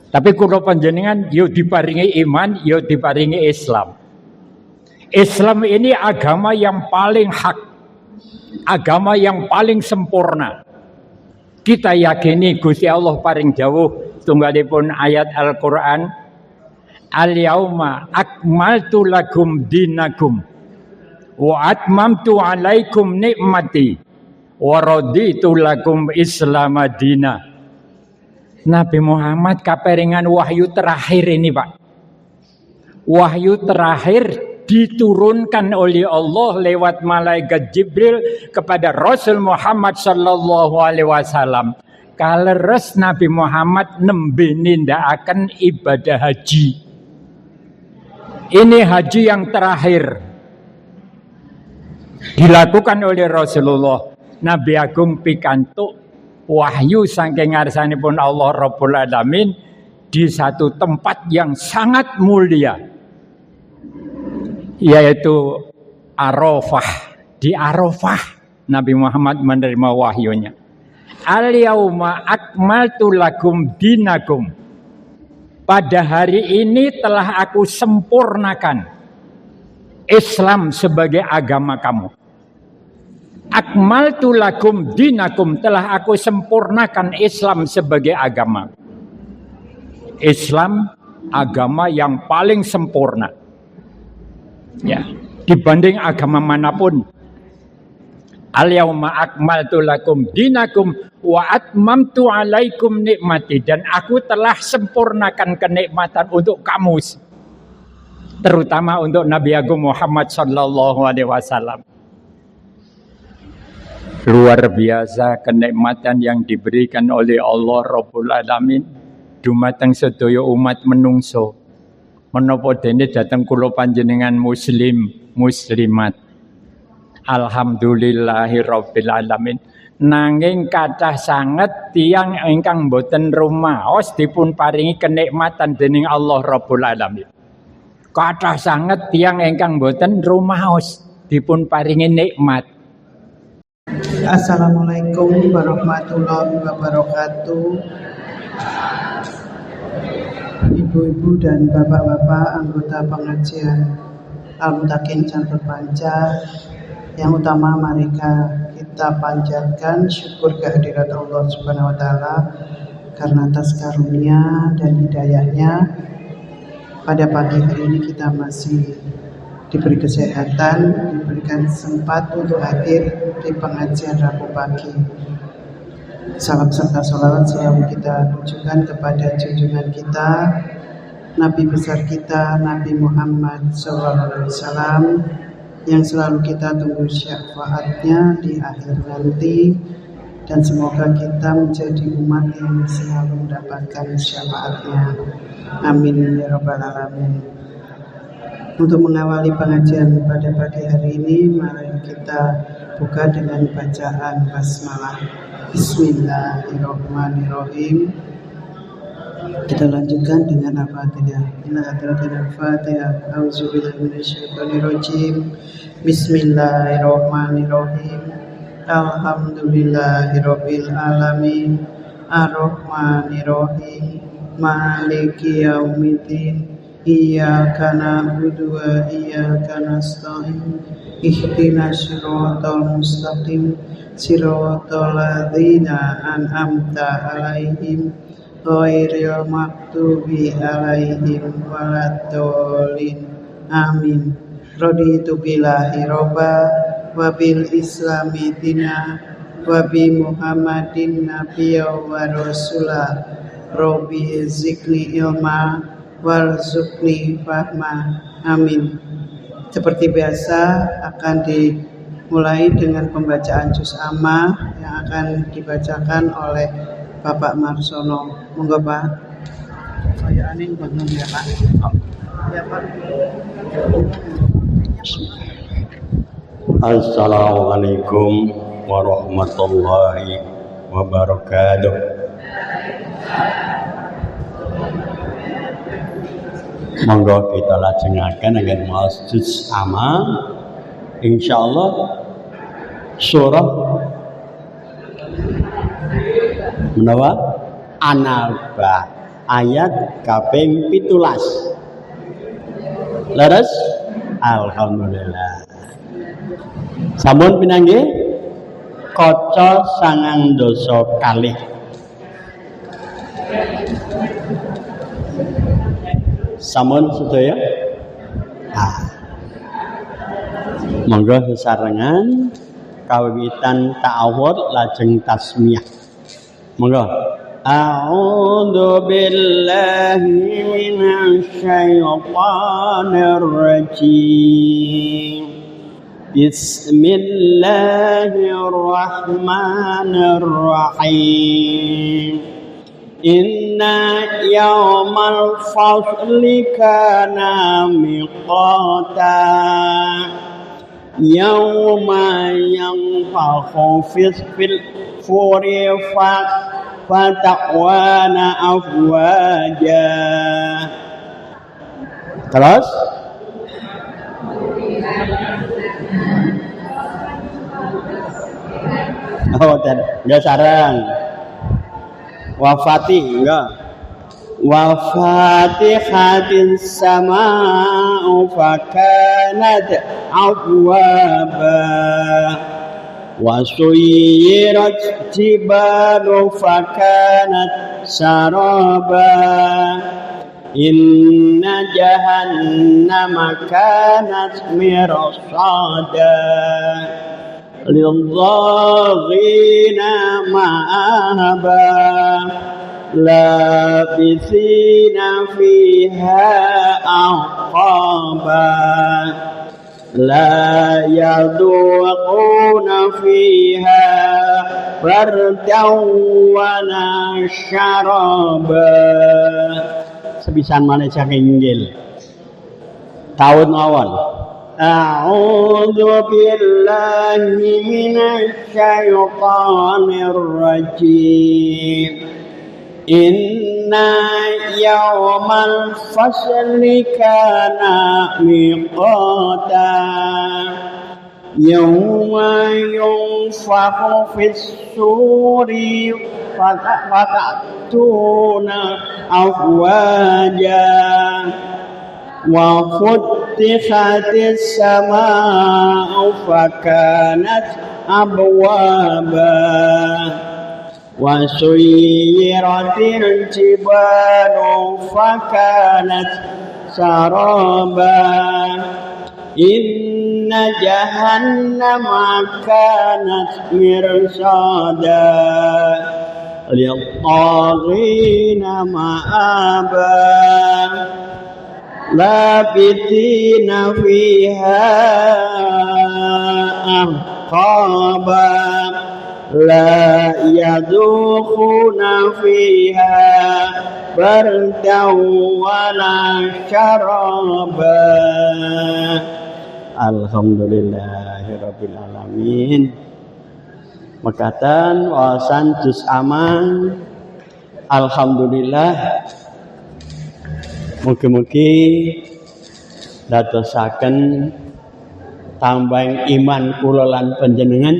Tapi kula panjenengan yo diparingi iman, yo diparingi Islam. Islam ini agama yang paling hak, agama yang paling sempurna. Kita yakini Gusti Allah paring dawuh tunggalipun ayat Al-Qur'an, Al-yauma akmaltu lakum dinakum wa atmamtu alaikum nikmati wa raditu lakum Islam madina. Nabi Muhammad kaperingan wahyu terakhir ini, Pak. Wahyu terakhir diturunkan oleh Allah lewat malaikat Jibril kepada Rasul Muhammad sallallahu alaihi wasallam. Kaleres Nabi Muhammad nembe nindakaken ibadah haji. Ini haji yang terakhir dilakukan oleh Rasulullah. Nabi Agung pikantuk wahyu saking ngarsanipun Allah Rabbul Alamin di satu tempat yang sangat mulia, yaitu Arafah. Di Arafah Nabi Muhammad menerima wahyunya. Al-yauma akmaltu lakum dinakum. Pada hari ini telah aku sempurnakan Islam sebagai agama kamu. Akmaltu lakum dinakum, telah aku sempurnakan Islam sebagai agama. Islam agama yang paling sempurna. Ya, dibanding agama manapun. Al-yauma akmaltu lakum dinakum wa atmamtu alaikum nikmati, dan aku telah sempurnakan kenikmatan untuk kamu, terutama untuk Nabi Agung Muhammad sallallahu alaihi wasallam. Luar biasa kenikmatan yang diberikan oleh Allah Rabbul Alamin dumateng sedaya umat menungso. Menapa dene dateng kula panjenengan muslim muslimat. Alhamdulillahirabbil alamin. Nanging kathah sanget tiyang ingkang boten rumaos dipun paringi kenikmatan dening Allah Rabbul Alamin. Kathah sanget tiyang ingkang boten rumaos dipun paringi nikmat. Assalamualaikum warahmatullahi wabarakatuh. Ibu-ibu dan bapak-bapak anggota pengajian Al-Mutakin Campur Panca, yang utama mari kita panjatkan syukur kehadirat Allah Subhanahu wa taala karena atas karunia dan hidayahnya pada pagi hari ini kita masih diberi kesehatan, diberikan sempat untuk hadir di pengajian Rabu pagi. Salam serta sholawat selalu kita tujukan kepada junjungan kita, Nabi besar kita, Nabi Muhammad SAW, yang selalu kita tunggu syafaatnya di akhir nanti, dan semoga kita menjadi umat yang selalu mendapatkan syafaatnya. Amin ya rabbal alamin. Untuk mengawali pengajian pada pagi hari ini, mari kita buka dengan bacaan basmalah. Bismillahirrahmanirrahim. Kita lanjutkan dengan Al-Fatihah. Inna ataratina Al-Fatihah. Auzubillahi minasyaitonirrajim. Bismillahirrahmanirrahim. Alhamdulillahirabbil alamin. Ar-Rahmanirrahim. Maliki yaumiddin. Iyyaka na'budu wa iyyaka nasta'in. Ihdinas siratal mustaqim. Siratal ladzina an'amta 'alaihim ghairil maghdubi 'alaihim waladdallin. Amin. Raditu billahi robba wa bil islami dina wa bi Muhammadin nabiyya wa rasula. Rabbi zidni ilma warzuqni fahma. Amin. Seperti biasa akan dimulai dengan pembacaan juz amma yang akan dibacakan oleh Bapak Marsono. Monggo Pak. Saya aning bangun ya Pak. Ya Pak. Assalamualaikum warahmatullahi wabarakatuh. Monggo kita lajengaken dengan masjid amma, insyaallah surah menawa An-Naba. ayat kaping 17. Leres? Alhamdulillah. Sampun pinanggih kaca 9 kalih. Sampun sedaya? Monggo sesarengan kawiwitan ta'awudz lajeng tasmiyah. Monggo. A'udzu billahi minasy syaithanir rajim. Bismillahirrahmanirrahim. Inna yawmal fasli kana miqata. Yawma yanfakhu fil suri fata'wana afwaja. Terus dan enggak sarang wafati enggak wafatihatis sama'u fakanat abwaba wasuyirat jibalu fakanat saraba inna jahannama kanat mirsada lidzaghina ma'aba labithina fiha aqaba la yaduquna fiha bardan wala syaraba. Sebisan mana saking inggil tahun awal. A'udzu billahi minasy syaithanir rajim. Inna yawmal fasli kana miqata. Yawma yunfakhu fis suri fatatuna afwaja. Wa futtihatis sama'u fakanat abwaba. Wa suyyiratil jibalu fakanat saraba. Inna jahannama kanat mirsada lidzaghina ma'aba labithina fiha ahqaba la yadukhuna fiha bardan wala syaraba. Alhamdulillahirabbil alamin. Mekatan wawasan juz aman. Alhamdulillah. Mugi-mugi dadosaken tambahing iman kula lan panjenengan.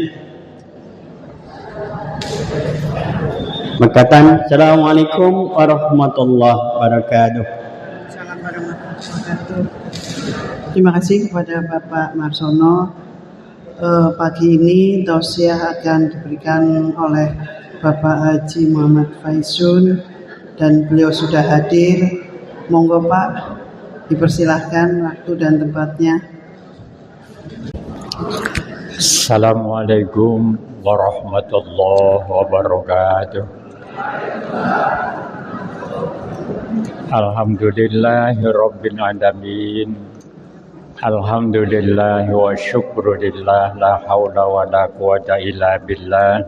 Mekatan Assalamualaikum warahmatullahi wabarakatuh. Assalamualaikum warahmatullahi wabarakatuh. Terima kasih kepada Bapak Marsono. Pagi ini tausiah akan diberikan oleh Bapak Haji Muhammad Faisun dan beliau sudah hadir. Monggo Pak, dipersilahkan waktu dan tempatnya. Assalamualaikum warahmatullahi wabarakatuh. Alhamdulillahirabbil alamin. Alhamdulillah wa syukrulillah la haula wa la quwata illa billah.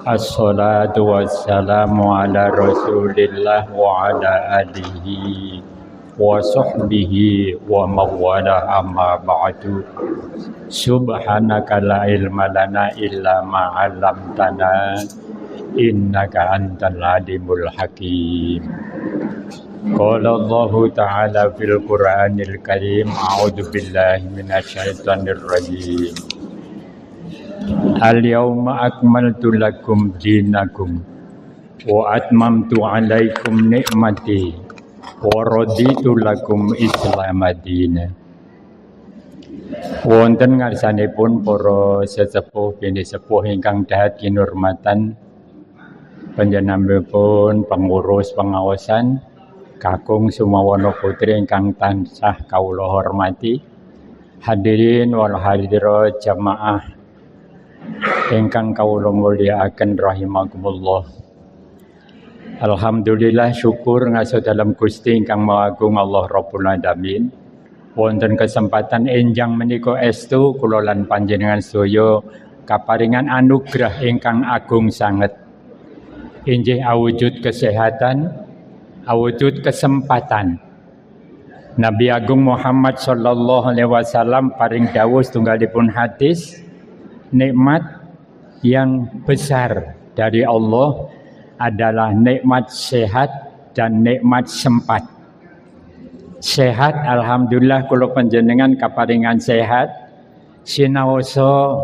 Assalatu wassalamu ala rasulillah wa ala alihi wa sahbihi wa mawala amma ba'du. Subhanaka la ilma lana illa ma 'allamtana innaka antal alimul hakim. Qala Allah Ta'ala fil Qur'anil Karim, a'udzu billahi minasy syaithanir rajim. Al-yawma akmaltu lakum dinakum wa atmamtu 'alaikum ni'mati wa raditu lakum Islam madina. Wonten ngarsanipun para sesepuh bini sepuh ingkang dahat kinurmatan panjenenganipun pengurus pengawasan kakung Sumawana Putri ingkang tansah kawula hormati, hadirin wal hadirat jamaah ingkang kawula mulyakaken rahimakumullah. Alhamdulillah, syukur ngaso dalam Gusti ingkang Maha Agung Allah Rabbul Alamin. Wonten kesempatan enjang menika estu kula lan panjenengan sedaya kaparingan anugrah ingkang agung sanget. Injih awujud kesehatan, awujud kesempatan. Nabi Agung Muhammad sallallahu alaihi wasallam paring dawuh setunggalipun hadis, nikmat yang besar dari Allah adalah nikmat sehat dan nikmat sempat. Sehat, alhamdulillah kula panjenengan kaparingan sehat. Sinaosa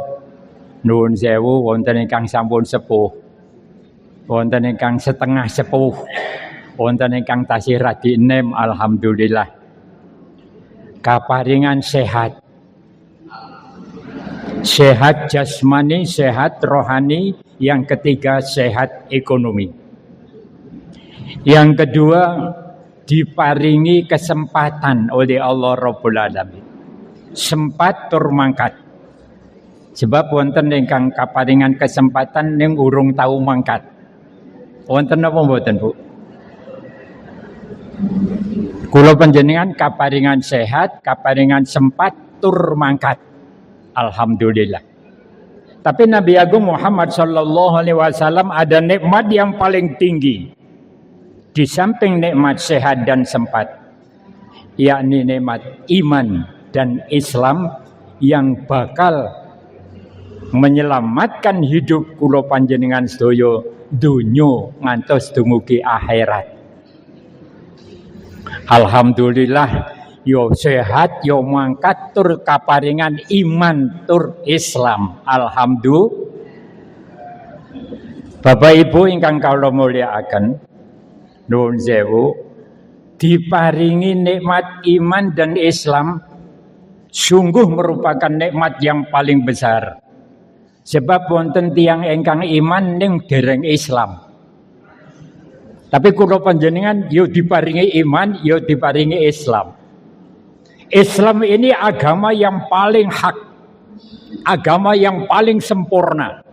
nuwun sewu wonten ingkang sampun sepuh, wonten ingkang setengah sepuh, wonten ingkang tasih radi enem, alhamdulillah. Kaparingan sehat. Sehat jasmani, sehat rohani, yang ketiga sehat ekonomi. Yang kedua diparingi kesempatan oleh Allah Rabbul Alamin. Sempat tur mangkat. Sebab wonten ingkang kaparingan kesempatan ning urung tau mangkat. Wonten apa mboten, Bu? Kula panjenengan kaparingan sehat, kaparingan sempat tur mangkat. Alhamdulillah. Tapi Nabi Agung Muhammad sallallahu alaihi wasallam ada nikmat yang paling tinggi di samping nikmat sehat dan sempat, yakni nikmat iman dan Islam yang bakal menyelamatkan hidup kula panjenengan sedaya donya ngantos dumugi akhirat. Alhamdulillah, yo sehat, yo mangkat tur kaparingan iman tur Islam. Alhamdulillah. Bapak Ibu ingkang kawula mulyakaken, nuwun sewu, diparingi nikmat iman dan Islam sungguh merupakan nikmat yang paling besar. Sebab wonten tiyang ingkang iman ning dereng Islam. Tapi kula panjenengan yo diparingi iman, yo diparingi Islam. Islam ini agama yang paling hak, agama yang paling sempurna.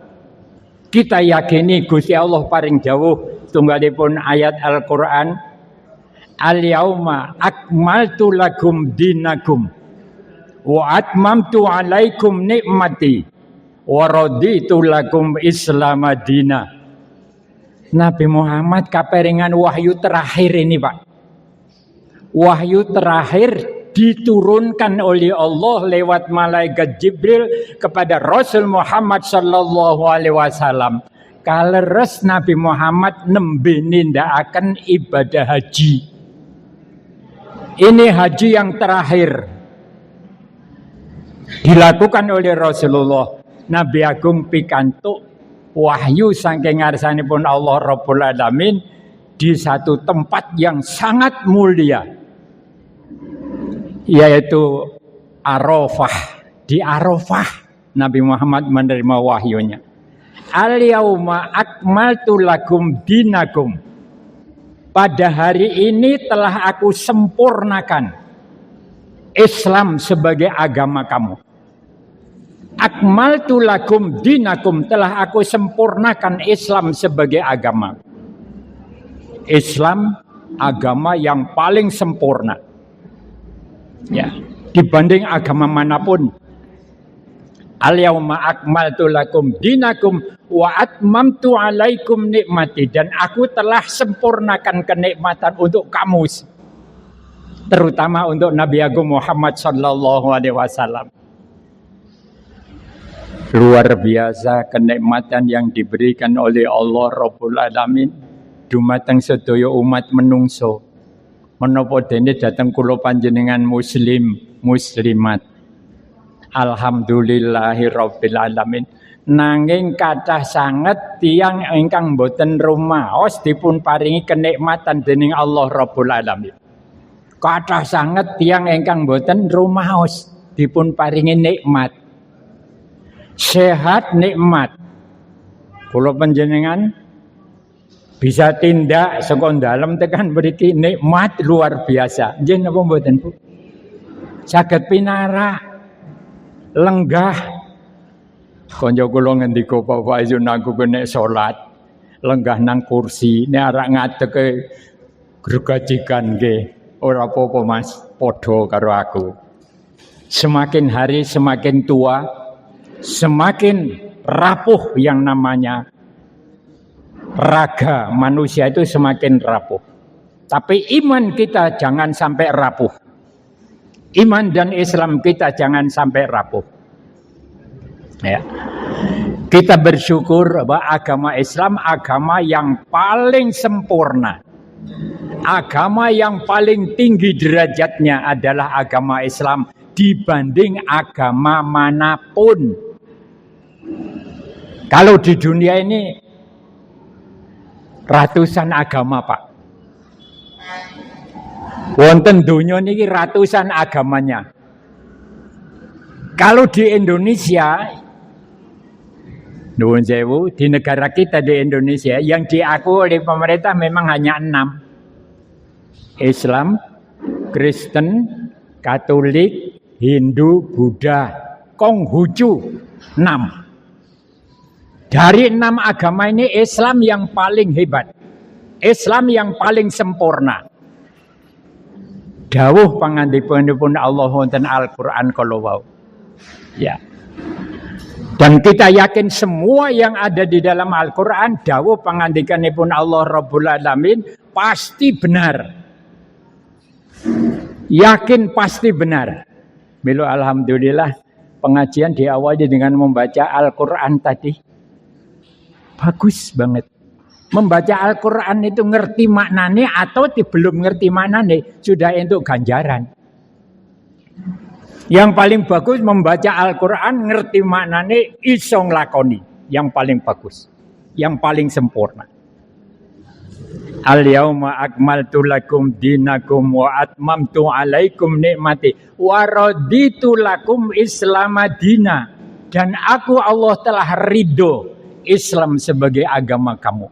Kita yakini Gusti Allah paring dawuh tunggalipun ayat Al-Qur'an, Al-yauma akmaltu lakum dinakum wa atmamtu alaikum nikmati wa raditu lakum Islam madina. Nabi Muhammad kaparingan wahyu terakhir ini, Pak. Wahyu terakhir diturunkan oleh Allah lewat malaikat Jibril kepada Rasul Muhammad sallallahu alaihi wasallam. Kaleres Nabi Muhammad nembe nindakaken ibadah haji. Ini haji yang terakhir dilakukan oleh Rasulullah. Nabi Agung pikantuk wahyu saking ngarsanipun Allah Rabbul Alamin di satu tempat yang sangat mulia, yaitu Arafah. Di Arafah Nabi Muhammad menerima wahyunya. Al-yauma akmaltu lakum dinakum. Pada hari ini telah aku sempurnakan Islam sebagai agama kamu. Akmaltu lakum dinakum, telah aku sempurnakan Islam sebagai agama. Islam agama yang paling sempurna. Ya, dibanding agama manapun. Al-yauma akmaltu lakum dinakum wa atmamtu alaikum nikmati, dan aku telah sempurnakan kenikmatan untuk kamu, terutama untuk Nabi Agung Muhammad sallallahu alaihi wasallam. Luar biasa kenikmatan yang diberikan oleh Allah Rabbul Alamin dumateng sedaya umat menungso. Menapa dene dhateng kula panjenengan muslim muslimat. Alhamdulillahirabbil alamin. nanging kathah sanget tiyang ingkang boten rumaos dipun paringi kenikmatan dening Allah Rabbul Alamin. Kathah sanget tiyang ingkang boten rumaos dipun paringi nikmat. Sehat nikmat. Kula panjenengan bisa tindak saka dalem tekan mriki nikmat luar biasa. Nggih napa mboten, Bu? Saged pinarak lenggah. Konco kula ngendika Bapak Izun aku nek salat lenggah nang kursi nek arek ngadeke gregajikan nggih ora apa-apa Mas, padha karo aku. Semakin hari semakin tua, semakin rapuh yang namanya raga manusia itu semakin rapuh. Tapi iman kita jangan sampai rapuh. Iman dan Islam kita jangan sampai rapuh. Ya. Kita bersyukur bahwa agama Islam agama yang paling sempurna. Agama yang paling tinggi derajatnya adalah agama Islam dibanding agama manapun. Kalau di dunia ini ratusan agama, Pak. Wonten donya niki ratusan agamanya. Kalau di Indonesia, nuwun sewu, di negara kita di Indonesia yang diakui oleh pemerintah memang hanya 6. Islam, Kristen, Katolik, Hindu, Buddha, Konghucu, 6. Dari 6 agama ini Islam yang paling hebat. Islam yang paling sempurna. Dawuh pangandipun Allah wonten Al-Qur'an kala wau. Ya. Dan kita yakin semua yang ada di dalam Al-Quran dawuh pangandikanipun Allah Rabbul Alamin pasti benar. Yakin pasti benar. Milo alhamdulillah pengajian diawali dengan membaca Al-Quran tadi. Bagus banget. Membaca Al-Quran itu ngerti maknanya atau belum ngerti maknanya sudah untuk ganjaran. Yang paling bagus membaca Al-Quran, ngerti maknanya, iso nglakoni. Yang paling bagus. Yang paling sempurna. Al-yawma akmaltu lakum dinakum wa atmamtu alaikum nikmati wa raditu lakum islamadina. Dan aku Allah telah ridho Islam sebagai agama kamu.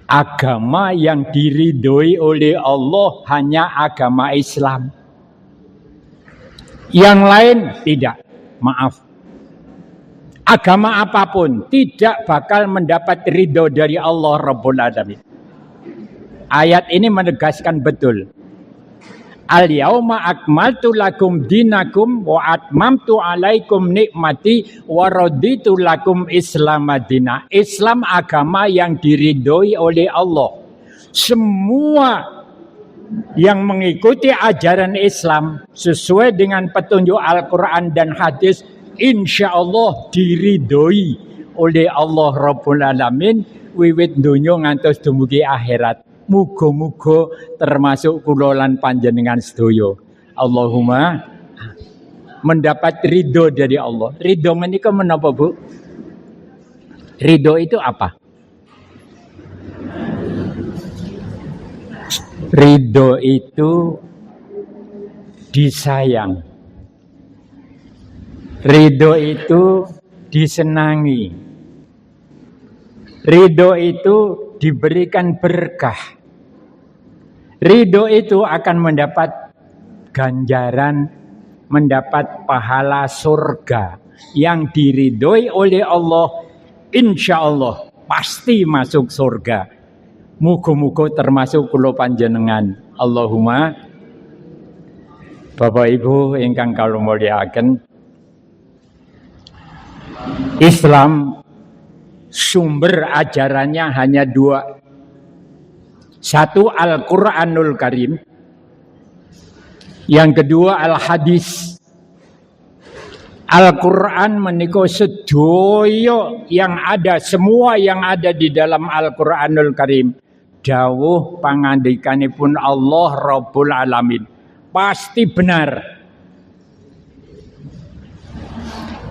Agama yang diridhoi oleh Allah hanya agama Islam. Yang lain tidak, maaf. Agama apapun tidak bakal mendapat ridho dari Allah Rabbul Alamin. Ayat ini menegaskan betul. Al-yawma akmaltu lakum dinakum wa atmamtu alaikum nikmati wa raditu lakum islamadina. Islam agama yang diridhoi oleh Allah. Semua yang mengikuti ajaran Islam sesuai dengan petunjuk Al-Quran dan hadis, insya Allah diridhoi oleh Allah Rabbul Alamin wiwit dunya ngantos dumugi akhirat. Muga-muga termasuk kula lan panjenengan sedaya. Allahumma mendapat ridho dari Allah. Ridho menika menapa, Bu? Ridho itu apa? Ridho itu disayang. Ridho itu disenangi. Ridho itu diberikan berkah. Ridho itu akan mendapat ganjaran, mendapat pahala surga yang diridhoi oleh Allah. Insya Allah pasti masuk surga. Muga-muga termasuk kula panjenengan. Allahumma. Bapak Ibu ingkang kula mulyakaken, Islam sumber ajarannya hanya 2. Satu Al-Quranul Karim. Yang kedua Al-Hadis. Al-Quran menika sedaya yang ada, semua yang ada di dalam Al-Quranul Karim. Dawuh pangandikanipun Allah Rabbul Alamin. Pasti benar.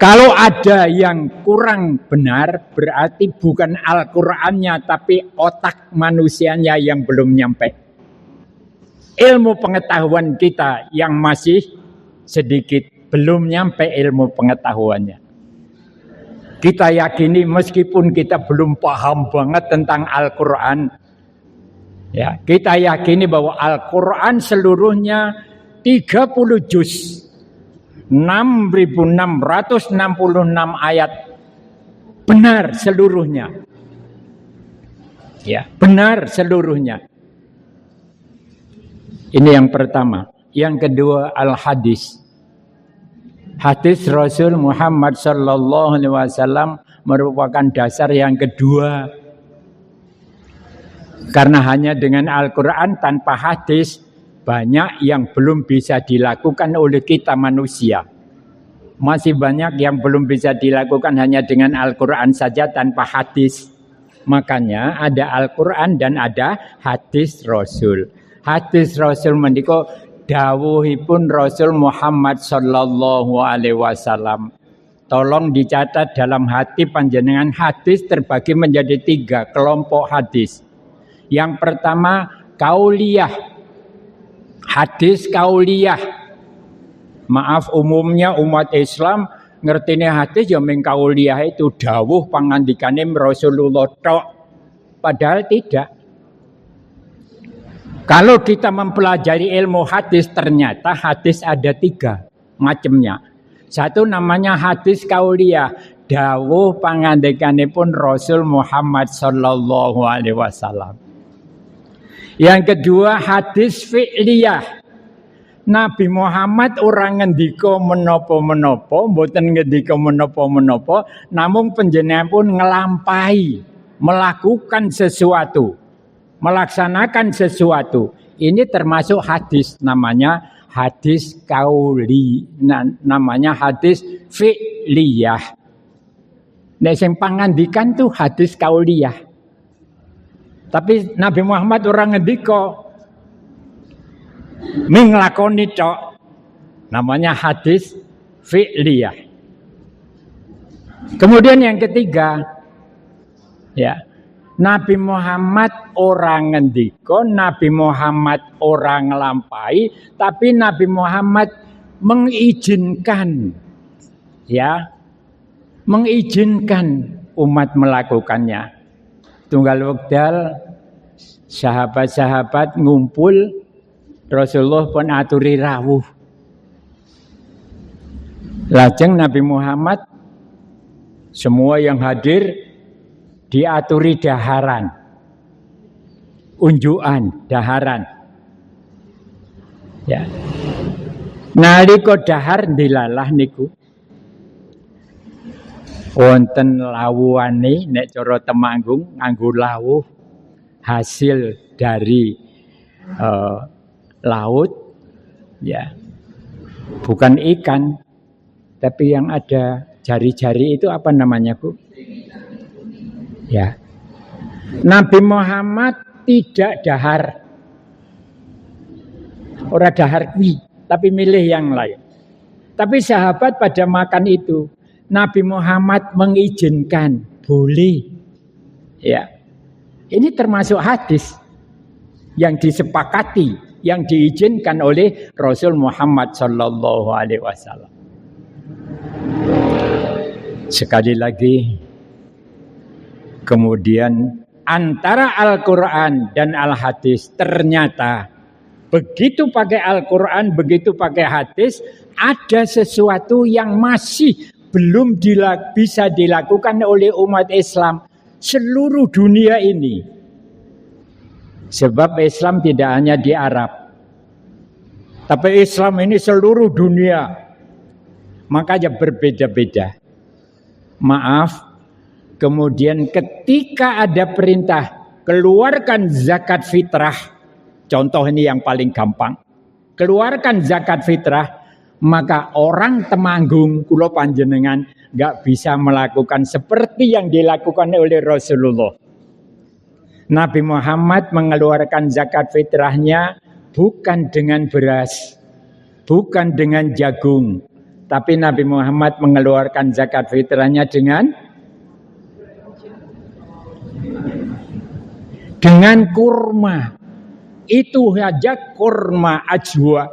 Kalau ada yang kurang benar, berarti bukan Al-Qur'annya, tapi otak manusianya yang belum nyampe. Ilmu pengetahuan kita yang masih sedikit, belum nyampe ilmu pengetahuannya. Kita yakini meskipun kita belum paham banget tentang Al-Qur'an, ya, kita yakini bahwa Al-Qur'an seluruhnya 30 juz, 6.666 ayat, benar seluruhnya. Ya, benar seluruhnya. Ini yang pertama. Yang kedua, al-hadis. Hadis Rasul Muhammad sallallahu alaihi wasallam merupakan dasar yang kedua. Karena hanya dengan Al-Qur'an tanpa hadis banyak yang belum bisa dilakukan oleh kita manusia. Masih banyak yang belum bisa dilakukan hanya dengan Al-Qur'an saja tanpa hadis. Makanya ada Al-Qur'an dan ada hadis Rasul. Hadis Rasul mendika dawuhipun Rasul Muhammad sallallahu alaihi wasallam. Tolong dicatat dalam hati panjenengan, hadis terbagi menjadi 3 kelompok hadis. Yang pertama kauliyah. Hadis kauliyah. Maaf, umumnya umat Islam ngertine hadis ya mung kauliyah, itu dawuh pangandikane Rasulullah tok. Padahal tidak. Kalau kita mempelajari ilmu hadis, ternyata hadis ada 3 macamnya. Satu namanya hadis kauliyah, dawuh pangandikanipun Rasul Muhammad sallallahu alaihi wasallam. Yang kedua hadis fi'liyah. Nabi Muhammad orang ngendika menapa-menapa, mboten ngendika menapa-menapa, namun panjenenganipun ngelampahi, melakukan sesuatu, melaksanakan sesuatu. Ini termasuk hadis, namanya hadis kauli, namanya hadis fi'liyah. Nek sing pangandikan tuh hadis kauliyah. Tapi Nabi Muhammad orang ngendika ming nglakoni tok, namanya hadis fi'liyah. Kemudian yang ketiga, ya, Nabi Muhammad orang ngendika, Nabi Muhammad orang nglampahi, tapi Nabi Muhammad mengizinkan, ya, mengizinkan umat melakukannya. Tunggal wekdal sahabat-sahabat ngumpul, Rasulullah pun aturi rawuh. Lajeng Nabi Muhammad semua yang hadir diaturi daharan, unjukan daharan. Ya. Nalika dahar dilalah niku wonten lawuhane, nek cara Temanggung nganggo lawuh hasil dari laut, ya, bukan ikan, tapi yang ada jari-jari itu apa namanya, Bu? Ya, Nabi Muhammad tidak dahar, ora dahar kuwi, tapi milih yang lain. Tapi sahabat pada makan itu, Nabi Muhammad mengizinkan, boleh. Ya, ini termasuk hadis yang disepakati, yang diizinkan oleh Rasul Muhammad sallallahu alaihi wasallam. Sekali lagi, kemudian antara Al-Qur'an dan Al-Hadis, ternyata begitu pakai Al-Qur'an, begitu pakai hadis, ada sesuatu yang masih belum bisa dilakukan oleh umat Islam seluruh dunia ini. Sebab Islam tidak hanya di Arab, tapi Islam ini seluruh dunia. Makanya berbeda-beda. Maaf, kemudian ketika ada perintah keluarkan zakat fitrah, contoh ini yang paling gampang, keluarkan zakat fitrah, maka orang Temanggung kula panjenengan enggak bisa melakukan seperti yang dilakukan oleh Rasulullah. Nabi Muhammad mengeluarkan zakat fitrahnya bukan dengan beras, bukan dengan jagung, Tapi Nabi Muhammad mengeluarkan zakat fitrahnya dengan kurma. Itu saja kurma ajwa.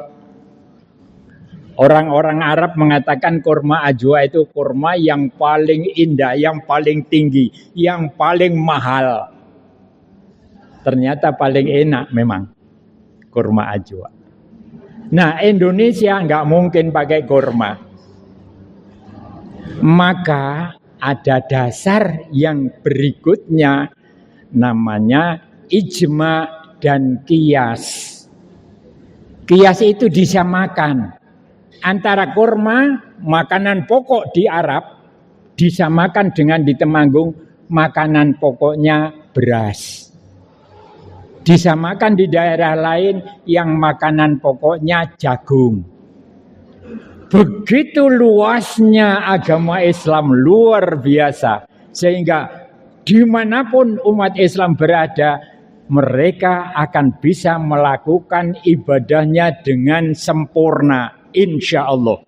Orang-orang Arab mengatakan kurma ajwa itu kurma yang paling indah, yang paling tinggi, yang paling mahal. Ternyata paling enak memang kurma ajwa. Nah, Indonesia nggak mungkin pakai kurma. Maka ada dasar yang berikutnya, namanya ijma dan qiyas. Qiyas itu disamakan antara kurma, makanan pokok di Arab, disamakan dengan di Temanggung makanan pokoknya beras. Disamakan di daerah lain yang makanan pokoknya jagung. Begitu luasnya agama Islam, luar biasa. Sehingga dimanapun umat Islam berada, mereka akan bisa melakukan ibadahnya dengan sempurna, insya Allah.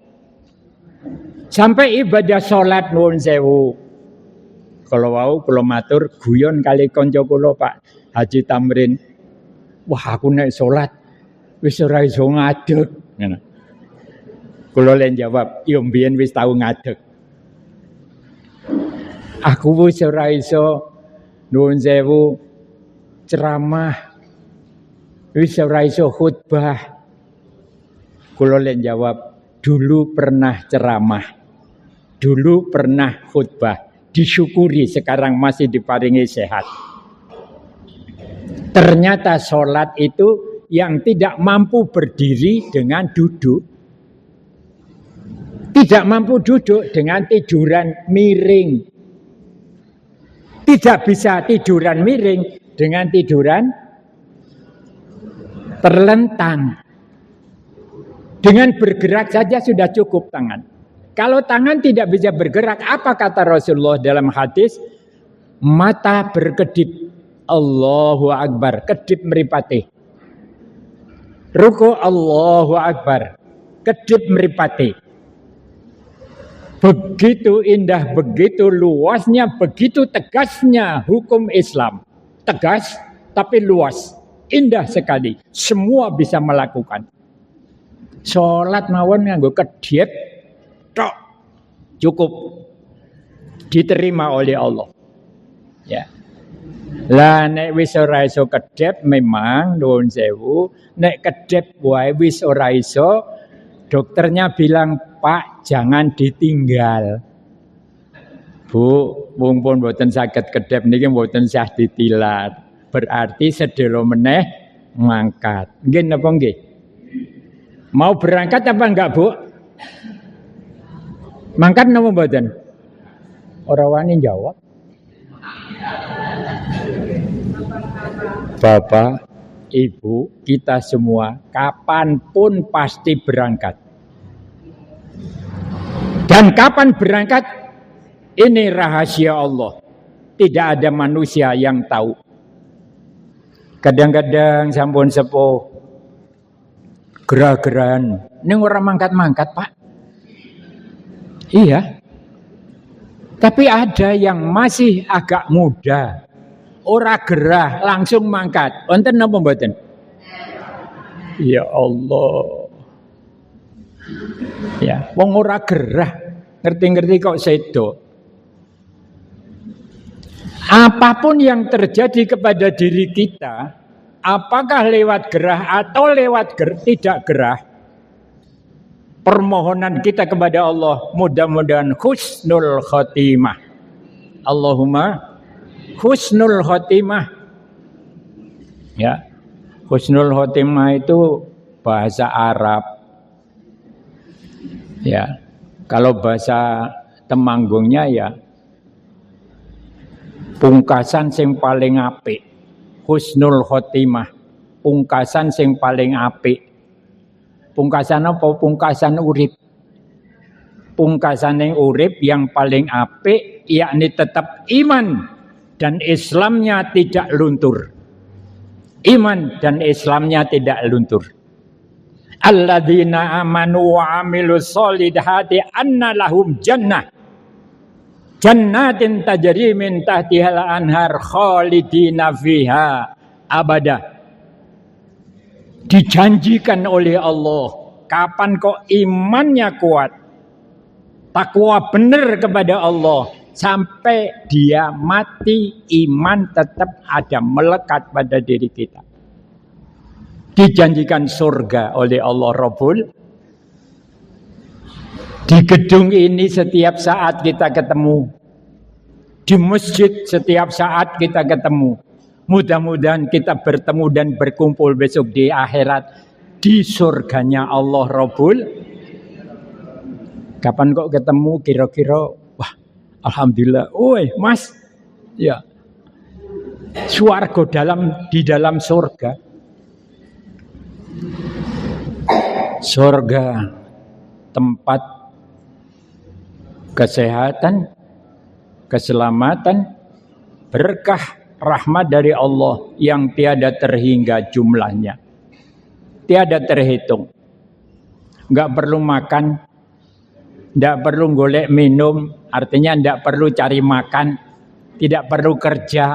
Sampai ibadah sholat nuwun sewu. Kalau wau kula matur guyon kali konco kula Pak Haji Tamrin. Wah, aku nek sholat wis ora iso ngadeg. Ngono. Kula len jawab, yo mbiyen wis tau ngadeg. Aku wis ora iso nuwun sewu ceramah. Wis ora iso khutbah. Kula len jawab, dulu pernah ceramah. Dulu pernah khutbah. Disyukuri sekarang masih diparingi sehat. Ternyata sholat itu yang tidak mampu berdiri dengan duduk. Tidak mampu duduk dengan tiduran miring. Tidak bisa tiduran miring dengan tiduran terlentang. Dengan bergerak saja sudah cukup tangan. Kalau tangan tidak bisa bergerak, apa kata Rasulullah dalam hadis? Mata berkedip. Allahu Akbar, kedip meripati. Ruku Allahu Akbar, kedip meripati. Begitu indah, begitu luasnya, begitu tegasnya hukum Islam. Tegas tapi luas, indah sekali. Semua bisa melakukan. Sholat mawon nganggo kedip, tok, cukup diterima oleh Allah. Ya. Lah nek wis ora iso kedep memang nuwun sewu, nek kedep wae wis ora iso, dokternya bilang, "Pak, jangan ditinggal." Bu, mumpun mboten saged kedep niki mboten sah ditilar. Berarti sedelo meneh mangkat. Nggih napa nggih? Mau berangkat apa enggak, Bu? Mangkat napa mboten? Ora wani jawab. Bapak, Ibu, kita semua kapanpun pasti berangkat. Dan kapan berangkat? Ini rahasia Allah. Tidak ada manusia yang tahu. Kadang-kadang sampun sepuh gerah-gerahan. Ini orang mangkat-mangkat, Pak. Iya. Tapi ada yang masih agak muda. Ora gerah langsung mangkat. Wonten napa mboten? Ya Allah. Ya, wong ora gerah. Ngerti-ngerti kok sedo. Apapun yang terjadi kepada diri kita, apakah lewat gerah atau lewat tidak gerah, permohonan kita kepada Allah mudah-mudahan husnul khotimah. Allahumma husnul khotimah. Ya. Husnul khotimah itu bahasa Arab. Ya. Kalau bahasa Temanggungnya ya pungkasan sing paling apik. Husnul khotimah. Pungkasan sing paling apik. Pungkasan apa? Pungkasan urip. Pungkasan yang urip yang paling apik yakni tetap iman dan Islamnya tidak luntur. Iman dan Islamnya tidak luntur. Alladzina amanu wa amilus solihati anna lahum jannah jannatin tajri min tahtihal anhar khalidina fiha abada. Dijanjikan oleh Allah, kapan kok imannya kuat, takwa benar kepada Allah, sampai dia mati iman tetap ada melekat pada diri kita. Dijanjikan surga oleh Allah Rabbul. Di gedung ini setiap saat kita ketemu, di masjid setiap saat kita ketemu. Mudah-mudahan kita bertemu dan berkumpul besok di akhirat di surganya Allah Rabbul. Kapan kok ketemu kira-kira? Wah, alhamdulillah. Oi, Mas. Ya. Swarga di dalam surga. Surga tempat kesehatan, keselamatan, berkah, rahmat dari Allah yang tiada terhingga jumlahnya, tiada terhitung. Enggak perlu makan, enggak perlu golek minum, artinya enggak perlu cari makan, tidak perlu kerja.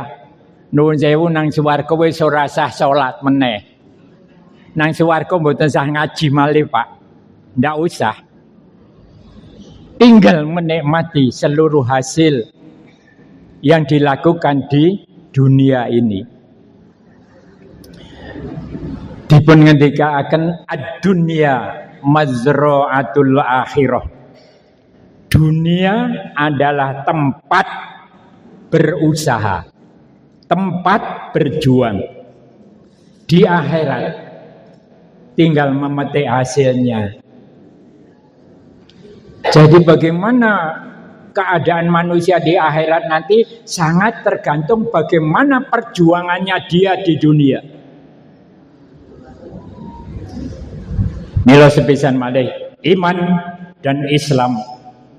Nuwun sewu nang swarga wis ora sah salat meneh. Nang swarga mboten sah ngaji malih, Pak. Enggak usah. Tinggal menikmati seluruh hasil yang dilakukan di dunia ini. Dipun ngendikaaken ad-dunya mazra'atul akhirah. Dunia adalah tempat berusaha, tempat berjuang. Di akhirat tinggal memetik hasilnya. Jadi bagaimana keadaan manusia di akhirat nanti sangat tergantung bagaimana perjuangannya dia di dunia. Mila sepisan malih, iman dan Islam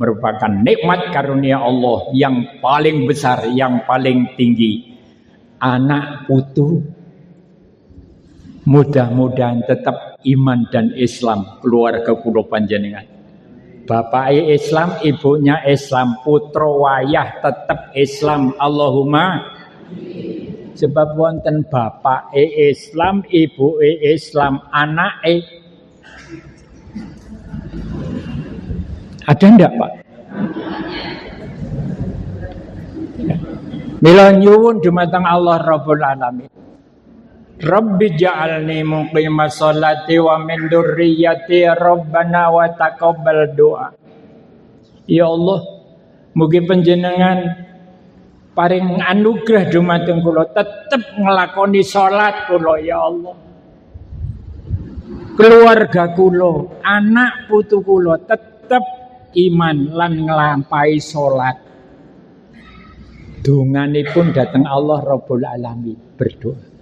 merupakan nikmat karunia Allah yang paling besar, yang paling tinggi. Anak putu mudah-mudahan tetap iman dan Islam keluarga kula panjenengan. Bapaknya Islam, ibunya Islam, putra wayah tetap Islam. Allahumma. Sebab wonten bapaknya Islam, ibunya Islam, anaknya ada ndak, Pak? Mila nyuwun dumateng Allah Rabbul Alamin. Rabbi ja'alni muqimas sholati wa min dzurriyyati rabbana wa taqabbal doa. Ya Allah, mugi panjenengan paring anugerah dumateng kula tetep nglakoni salat kula ya Allah. Keluarga kula, anak putu kula tetep iman lan nglampahi salat. Donganipun dhateng Allah Rabbul Alamin, berdoa.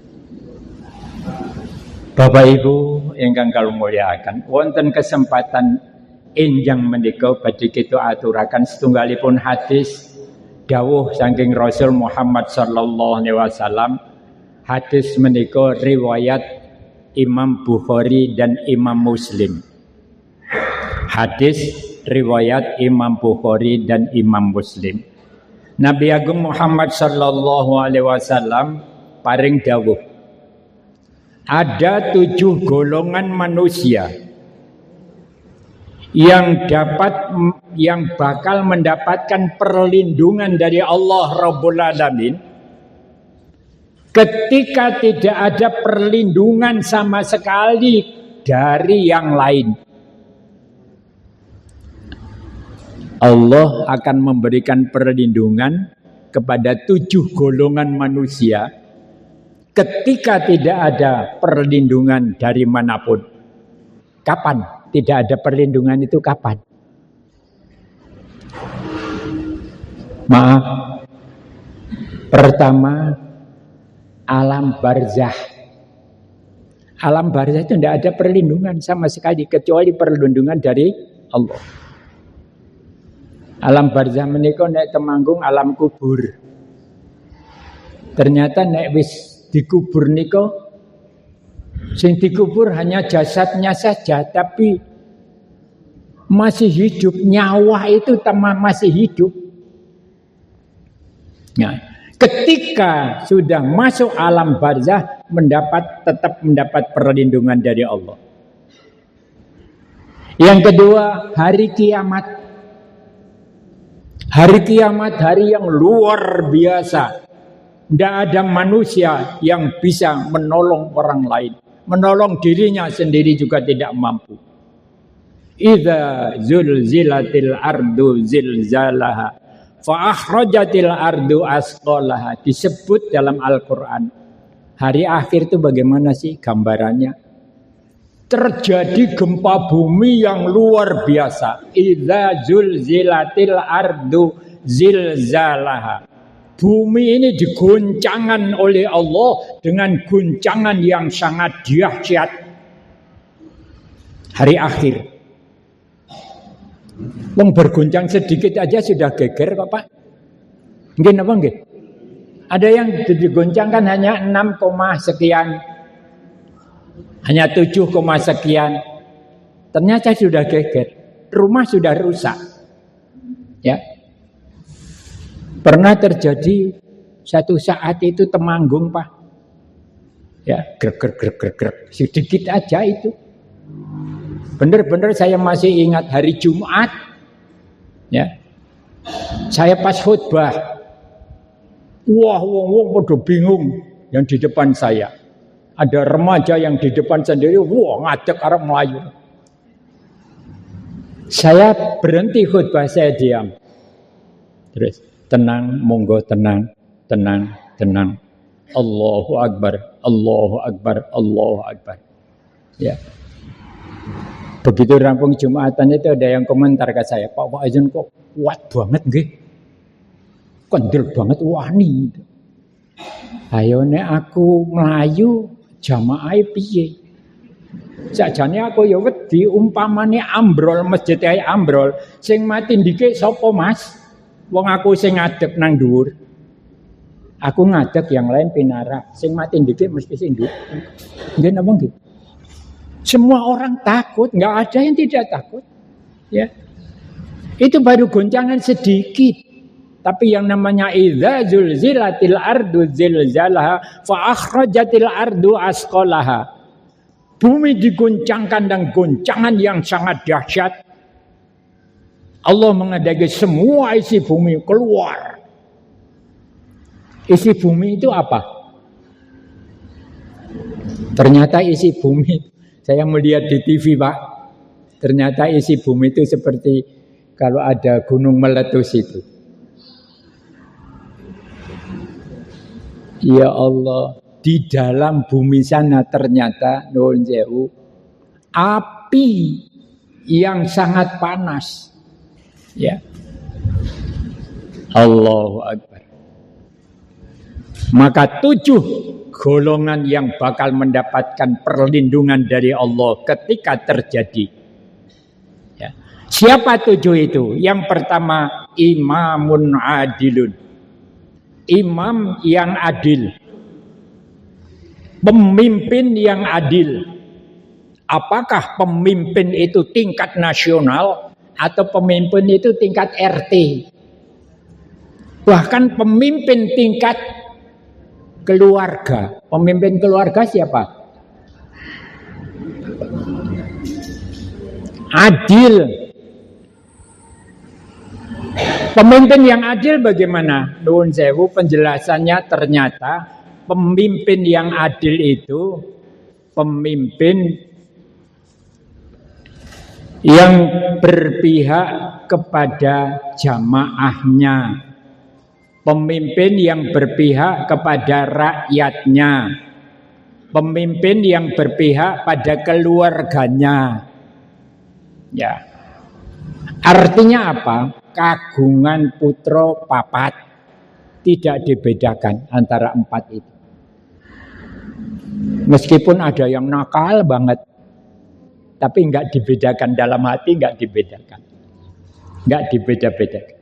Bapak Ibu ingkang kula mulyakaken, wonten kesempatan enjang menika badhe kita aturaken setunggalipun hadis dawuh saking Rasul Muhammad sallallahu alaihi wasallam. Hadis menika riwayat Imam Bukhari dan Imam Muslim. Hadis riwayat Imam Bukhari dan Imam Muslim. Nabi Agung Muhammad sallallahu alaihi wasallam paring dawuh, ada 7 golongan manusia yang bakal mendapatkan perlindungan dari Allah Rabbul Alamin ketika tidak ada perlindungan sama sekali dari yang lain. Allah akan memberikan perlindungan kepada 7 golongan manusia ketika tidak ada perlindungan dari manapun. Kapan tidak ada perlindungan itu kapan? Maaf. Pertama, alam barzah. Alam barzah itu tidak ada perlindungan sama sekali kecuali perlindungan dari Allah. Alam barzah menika nek temanggung alam kubur. Ternyata nek wis dikubur niko Sing dikubur hanya jasadnya saja, tapi masih hidup, nyawa itu masih hidup. Nah, ketika sudah masuk alam barzah, tetap mendapat perlindungan dari Allah. Yang kedua, hari kiamat. Hari kiamat, hari yang luar biasa. Tidak ada manusia yang bisa menolong orang lain. Menolong dirinya sendiri juga tidak mampu. Idza zulzilatil ardu zilzalaha fa akhrajatil ardu asqalaha. Disebut dalam Al-Qur'an. Hari akhir itu bagaimana sih gambarannya? Terjadi gempa bumi yang luar biasa. Idza zulzilatil ardu zilzalaha. Bumi ini digoncangkan oleh Allah dengan goncangan yang sangat dahsyat. Hari akhir. Wong bergoncang sedikit aja sudah geger kok Pak. Nggih napa nggih? Ada yang digoncangkan hanya 6, sekian. Hanya 7, sekian. Ternyata sudah geger. Rumah sudah rusak. Ya. Pernah terjadi satu saat itu Temanggung Pak. Ya, grek. Sedikit aja itu. Benar-benar saya masih ingat hari Jumat. Ya. Saya pas khutbah. Wah, wong pada bingung yang di depan saya. Ada remaja yang di depan sendiri, wah ngadeg arep melayu. Saya berhenti khutbah, saya diam. Terus tenang, monggo tenang. Allahu Akbar, Allahu Akbar, Allahu Akbar. Ya. Begitu rampung Jumatan itu ada yang komentar ke saya, Pak Wa'izun kok kuat banget nggih. Kendel banget wani. Ayo nek aku melayu jamaah piye? Sakjane aku ya wedi umpamane ambrol masjid ae ambrol, sing mati ndike sapa Mas? Wong aku sing ngadeg nang dhuwur. Aku ngadeg yang lain pinara, sing mati ndike mesti sing dhuwur. Nggih napa nggih? Semua orang takut, enggak ada yang tidak takut. Ya. Itu baru goncangan sedikit. Tapi yang namanya idza zulzilatil ardu zilzalaha fa akhrajatil ardu asqalaha. Bumi diguncangkan dan goncangan yang sangat dahsyat. Allah mengadakan semua isi bumi keluar. Isi bumi itu apa? Ternyata isi bumi, saya melihat di TV Pak. Ternyata isi bumi itu seperti kalau ada gunung meletus itu. Ya Allah, di dalam bumi sana ternyata nuwun sewu api yang sangat panas. Ya. Allahu Akbar. Maka 7 golongan yang bakal mendapatkan perlindungan dari Allah ketika terjadi. Ya. Siapa 7 itu? Yang pertama, imamun adilun. Imam yang adil, pemimpin yang adil. Apakah pemimpin itu tingkat nasional atau pemimpin itu tingkat RT? Bahkan pemimpin tingkat keluarga. Pemimpin keluarga siapa? Adil. Pemimpin yang adil bagaimana? Nuwun sewu penjelasannya ternyata pemimpin yang adil itu pemimpin yang berpihak kepada jamaahnya. Pemimpin yang berpihak kepada rakyatnya. Pemimpin yang berpihak pada keluarganya. Ya. Artinya apa? Kagungan putra papat. Tidak dibedakan antara 4 itu. Meskipun ada yang nakal banget, tapi enggak dibedakan dalam hati, enggak dibedakan. Enggak dibeda-bedakan.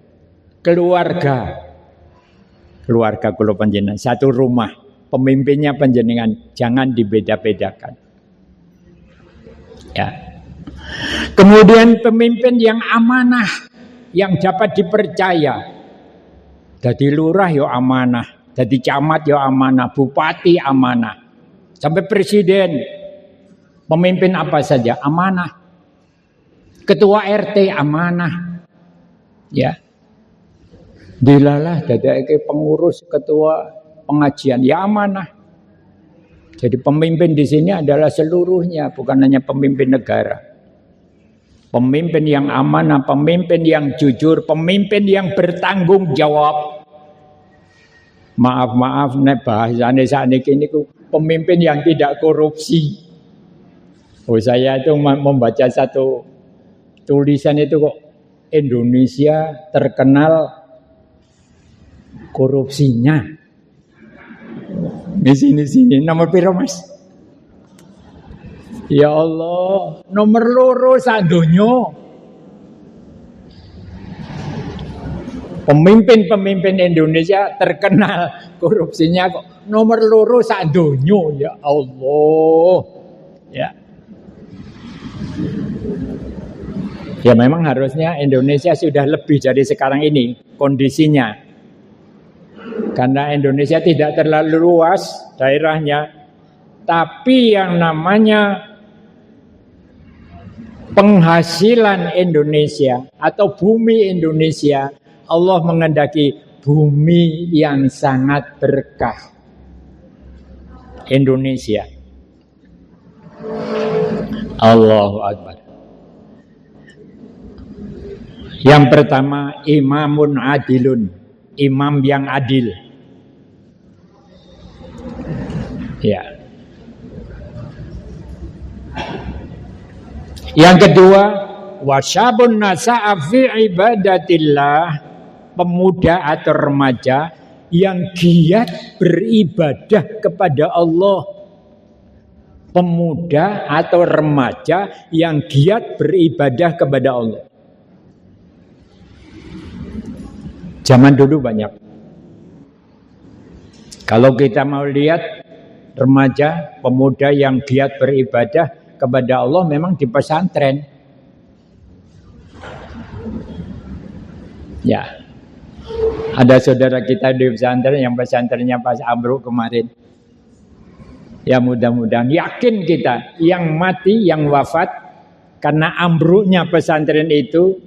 Keluarga kula panjenengan satu rumah, pemimpinnya panjenengan jangan dibeda-bedakan. Ya. Kemudian pemimpin yang amanah, yang dapat dipercaya. Jadi lurah yo amanah, jadi camat yo amanah, bupati amanah, sampai presiden, pemimpin apa saja amanah. Ketua RT amanah. Ya. Dilalah dadake pengurus ketua pengajian ya amanah. Jadi pemimpin di sini adalah seluruhnya, bukan hanya pemimpin negara. Pemimpin yang amanah, pemimpin yang jujur, pemimpin yang bertanggung jawab. Maaf nek bahasane sakniki niku pemimpin yang tidak korupsi. Oh, saya itu membaca satu tulisan itu kok Indonesia terkenal korupsinya. Di sini nomor piro Mas? Ya Allah, nomor loro sak donya. Pemimpin-pemimpin Indonesia terkenal korupsinya kok nomor loro sak donya, ya Allah. Ya. Ya memang harusnya Indonesia sudah lebih dari sekarang ini kondisinya. Karena Indonesia tidak terlalu luas daerahnya, tapi yang namanya penghasilan Indonesia atau bumi Indonesia, Allah mengendaki bumi yang sangat berkah. Indonesia. Allahu Akbar. Yang pertama, imamun adilun, imam yang adil. Ya. Yang kedua, wasyabun nasa'a fi ibadatillah, pemuda atau remaja yang giat beribadah kepada Allah. Pemuda atau remaja yang giat beribadah kepada Allah. Zaman dulu banyak. Kalau kita mau lihat remaja, pemuda yang giat beribadah kepada Allah memang di pesantren. Ya. Ada saudara kita di pesantren yang pesantrennya Pak Amruk kemarin. Ya mudah-mudahan yakin kita yang mati, yang wafat karena ambruknya pesantren itu,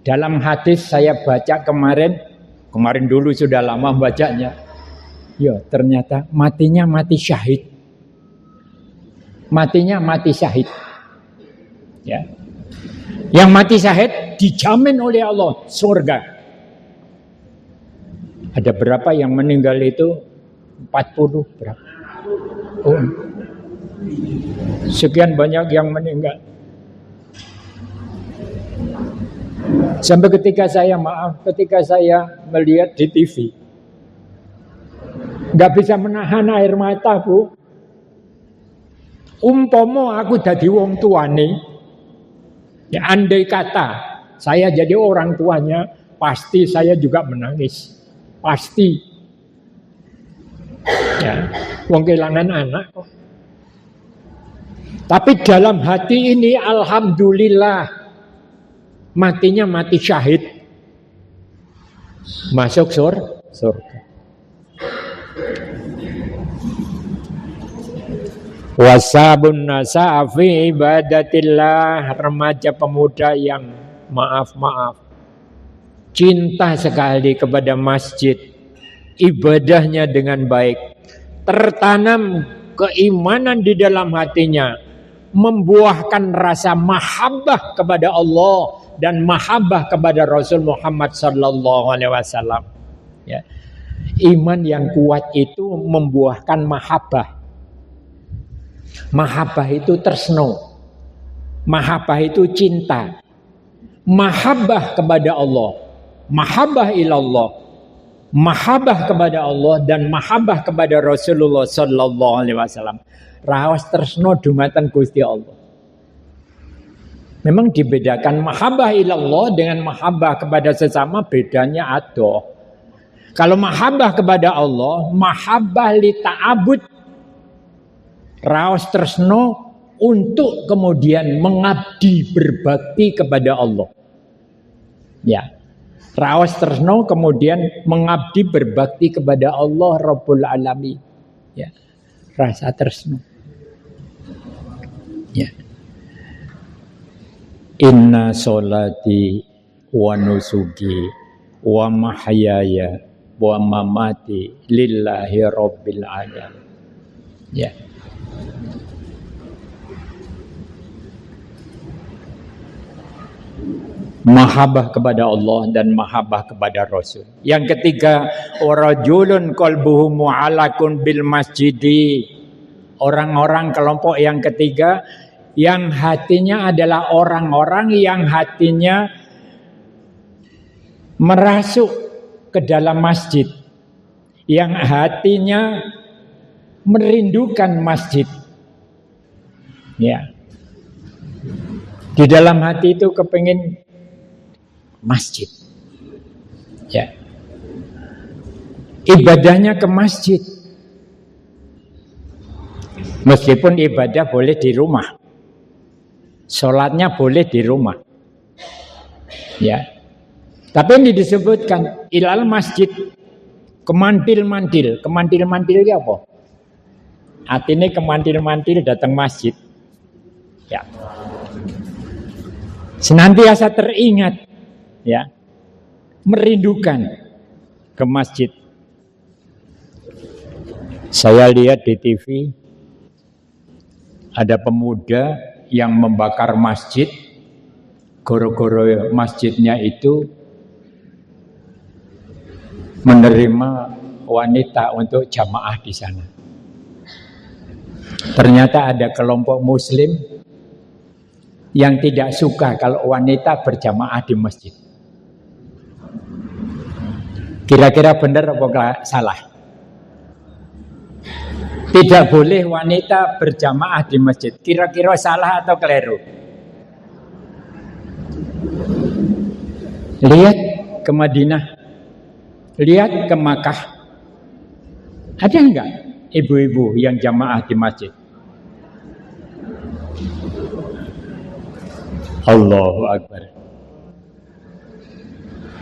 dalam hadis saya baca kemarin dulu sudah lama bacanya. Ya, ternyata matinya mati syahid. Matinya mati syahid. Ya. Yang mati syahid dijamin oleh Allah surga. Ada berapa yang meninggal itu? 40 berapa? Oh. Sekian banyak yang meninggal. Sampai ketika saya melihat di TV, nggak bisa menahan air mata, Bu. Umpomo aku dadi wong tuane, ya andai kata saya jadi orang tuanya, pasti saya juga menangis, pasti. Ya, wong kehilangan anak kok. Tapi dalam hati ini alhamdulillah matinya mati syahid, masuk surga. Wasabun nasa'a fi ibadatillah, remaja pemuda yang maaf cinta sekali kepada masjid, ibadahnya dengan baik, tertanam keimanan di dalam hatinya, membuahkan rasa mahabbah kepada Allah dan mahabbah kepada Rasul Muhammad sallallahu alaihi wasallam. Ya. Iman yang kuat itu membuahkan mahabbah. Mahabbah itu tresno. Mahabbah itu cinta. Mahabbah kepada Allah, mahabbah ilallah, mahabbah kepada Allah dan mahabbah kepada Rasulullah sallallahu alaihi wasallam. Raos tresno dumateng Gusti Allah. Memang dibedakan mahabbah ilallah dengan mahabbah kepada sesama, bedanya ada. Kalau mahabbah kepada Allah, mahabbah li ta'abud, raos tresno untuk kemudian mengabdi berbakti kepada Allah. Ya. Raos tresno kemudian mengabdi berbakti kepada Allah Rabbul Alamin. Ya. Rasa tresno. Ya. Inna sholati wa nusuki wa mahyaya wa mamati lillahi rabbil alamin. Ya. Mahabbah kepada Allah dan mahabbah kepada Rasul. Yang ketiga, warajulun qalbuhu mu'allakun bil masjidi. Orang-orang kelompok yang ketiga yang hatinya adalah orang-orang yang hatinya merasuk ke dalam masjid, yang hatinya merindukan masjid. Ya. Di dalam hati itu kepingin masjid. Ya. Ibadahnya ke masjid. Meskipun ibadah boleh di rumah. Sholatnya boleh di rumah. Ya. Tapi ini disebutkan ilal masjid, kemantil-mantil. Kemantil-mantil itu apa? Artinya kemantil-mantil datang masjid. Ya. Senantiasa teringat, ya, merindukan ke masjid. Saya lihat di TV ada pemuda yang membakar masjid, goro-goro masjidnya itu menerima wanita untuk jamaah di sana. Ternyata ada kelompok muslim yang tidak suka kalau wanita berjamaah di masjid. Kira-kira benar apa salah? Tidak boleh wanita berjamaah di masjid. Kira-kira salah atau keliru? Lihat ke Madinah, lihat ke Makkah. Ada enggak ibu-ibu yang jamaah di masjid? Allahu Akbar.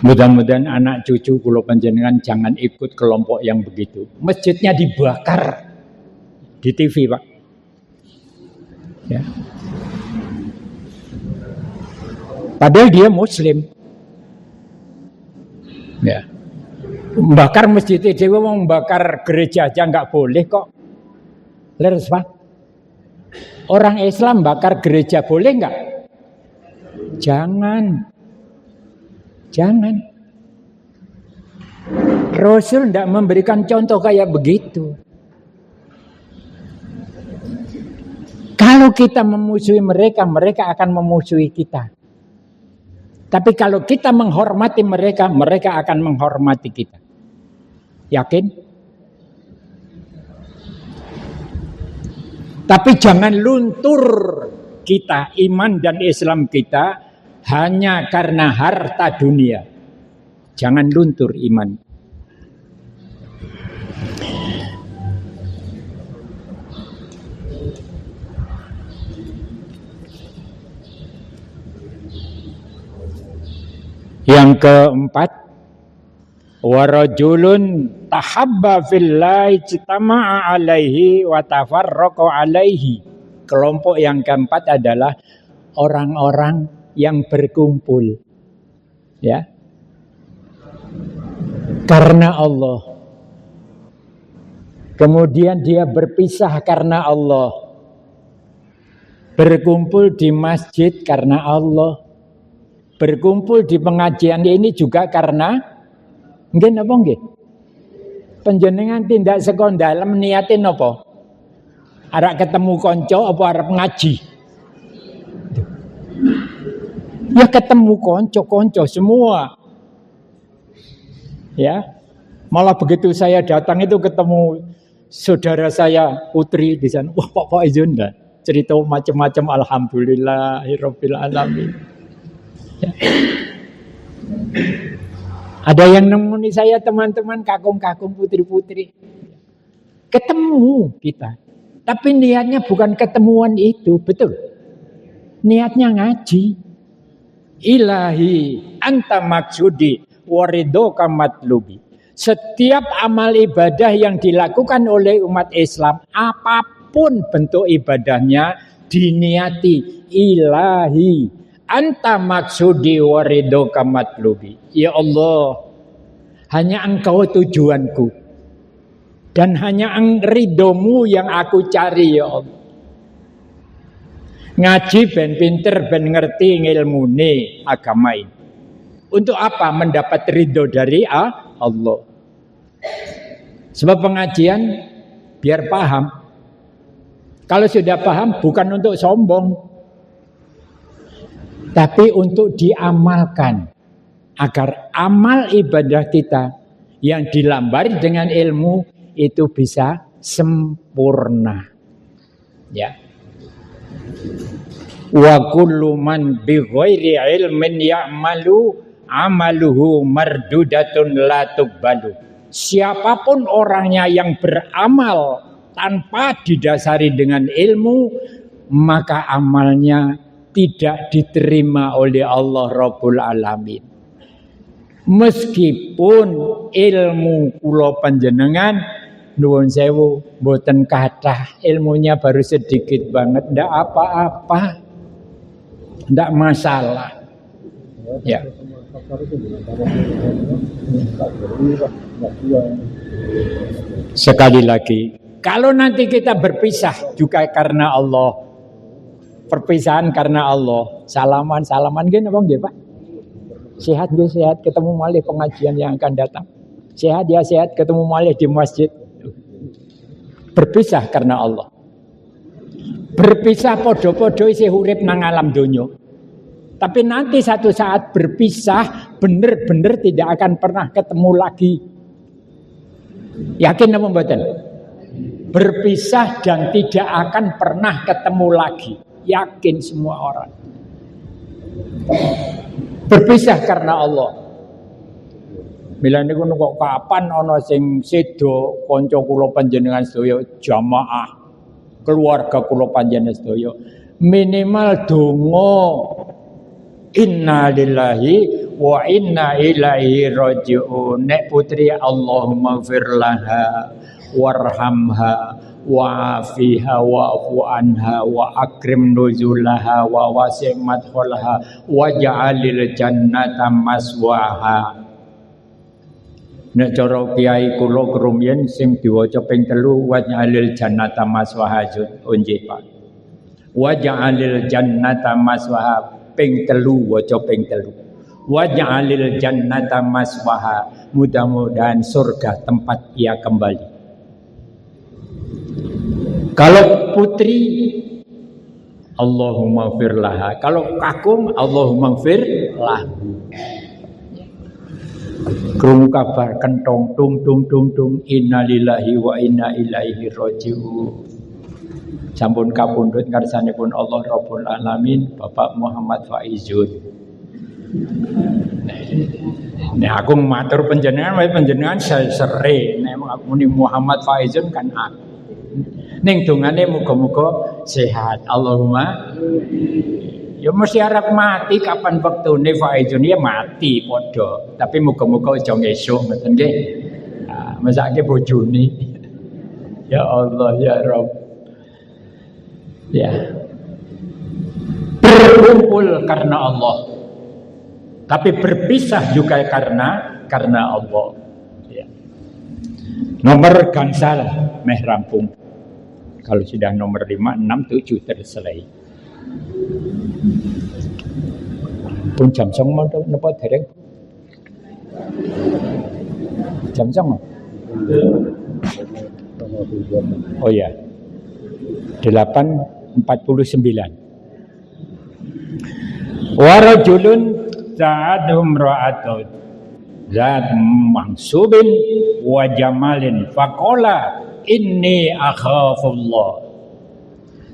Mudah-mudahan anak cucu kula panjenengan jangan ikut kelompok yang begitu. Masjidnya dibakar di TV, Pak. Ya. Padahal dia muslim. Ya. Membakar masjid itu, mau membakar gereja aja nggak boleh kok. Leres, Pak. Orang Islam bakar gereja boleh nggak? Jangan. Jangan. Rasul tidak memberikan contoh kayak begitu. Kalau kita memusuhi mereka, mereka akan memusuhi kita. Tapi kalau kita menghormati mereka, mereka akan menghormati kita. Yakin? Tapi jangan luntur kita, iman dan Islam kita, hanya karena harta dunia. Jangan luntur iman. Yang keempat, warajulun tahabba fillahi ijtama'a alaihi wa tafarraqa alaihi. Kelompok yang keempat adalah orang-orang yang berkumpul, ya, karena Allah. Kemudian dia berpisah karena Allah. Berkumpul di masjid karena Allah. Berkumpul di pengajian ini juga karena nggih napa nggih? Panjenengan tindak sekon dalem niatin apa? Arep ketemu kanca apa arep ngaji? Ya ketemu konco-konco semua. Ya. Malah begitu saya datang itu ketemu saudara saya Putri di sana. Wah, Pak Izunda cerita macam-macam, alhamdulillahirabbil alamin. Ya. Ada yang nemuni saya teman-teman kakung-kakung putri-putri. Ketemu kita. Tapi niatnya bukan ketemuan itu, betul. Niatnya ngaji. Ilahi anta maksudi waridoka matlubi. Setiap amal ibadah yang dilakukan oleh umat Islam, apapun bentuk ibadahnya, diniati ilahi anta maksudi waridoka matlubi. Ya Allah, hanya engkau tujuanku dan hanya ridhomu yang aku cari ya Allah. Ngaji ben pinter ben ngerti ngilmune agama ini. Untuk apa? Mendapat ridho dari Allah. Sebab pengajian biar paham. Kalau sudah paham bukan untuk sombong, tapi untuk diamalkan. Agar amal ibadah kita yang dilambari dengan ilmu itu bisa sempurna. Ya. Wa kullu man bi ghairi ilmin ya'malu amaluhu mardudatun la tuqbalu. Siapapun orangnya yang beramal tanpa didasari dengan ilmu, maka amalnya tidak diterima oleh Allah Rabbul Alamin. Meskipun ilmu kula panjenengan nuwun sewu mboten kathah, ilmunya baru sedikit banget, ndak apa-apa. Ndak masalah. Ya. Sekali lagi, kalau nanti kita berpisah juga karena Allah, perpisahan karena Allah, salaman gini apa nggih Pak? Sehat nggih, sehat, ketemu malih pengajian yang akan datang. Sehat ya, sehat, ketemu malih di masjid. Berpisah karena Allah. Berpisah podo-podo isih urip nang alam donya. Tapi nanti satu saat berpisah bener-bener tidak akan pernah ketemu lagi. Yakin apa mboten? Berpisah dan tidak akan pernah ketemu lagi. Yakin semua orang. Berpisah karena Allah. Mila niku kok kapan ana sing sedo kanca kula panjenengan sedaya jamaah keluarga kula panjenengan sedaya minimal donga inna lillahi wa inna ilaihi raji'un. Nek putri Allahumma ighfir laha warhamha wa'afiha wa'fu anha wa akrim nuzulaha wa wasi' madkhulaha waj'alil jannata maswaha. Nek cara kiai kula kerumiyin sing diwaca ping 3 waj'alil jannata maswaha unjih Pak. Waj'alil jannata maswaha ping 3 waca ping 3. Waj'alil jannata maswaha, mudah-mudahan surga tempat ia kembali. Kalau putri Allahumma ighfir laha, kalau kakung Allahumma ighfir lahu. Krungu kabar kentong tung innalillahi wa inna ilaihi raji'un. Sampun kapundhut ngarsanipun Allah Rabbul Alamin Bapak Muhammad Faizun. Nek aku matur panjenengan saya sere nek aku muni Muhammad Faizun kan aku. Ning dongane muga-muga sehat. Allahumma. Ya mesti arep mati kapan wektune Faizun ya mati padha. Tapi muga-muga aja ngesuk ngoten nggih. Nah, mesake bojone. Ya Allah ya Rabb. Ya. Berkumpul karena Allah. Tapi berpisah juga karena Allah. Ya. Nomor gansal meh rampung. Kalau sudah nomor 5, 6, 7 terselesai. Pun jam 9 napa dereng? Jam 9. Oh ya. 8:49. Wa rajulun sa'adhum ra'atun zat mansubin wa jamalin faqala inni akhafullah.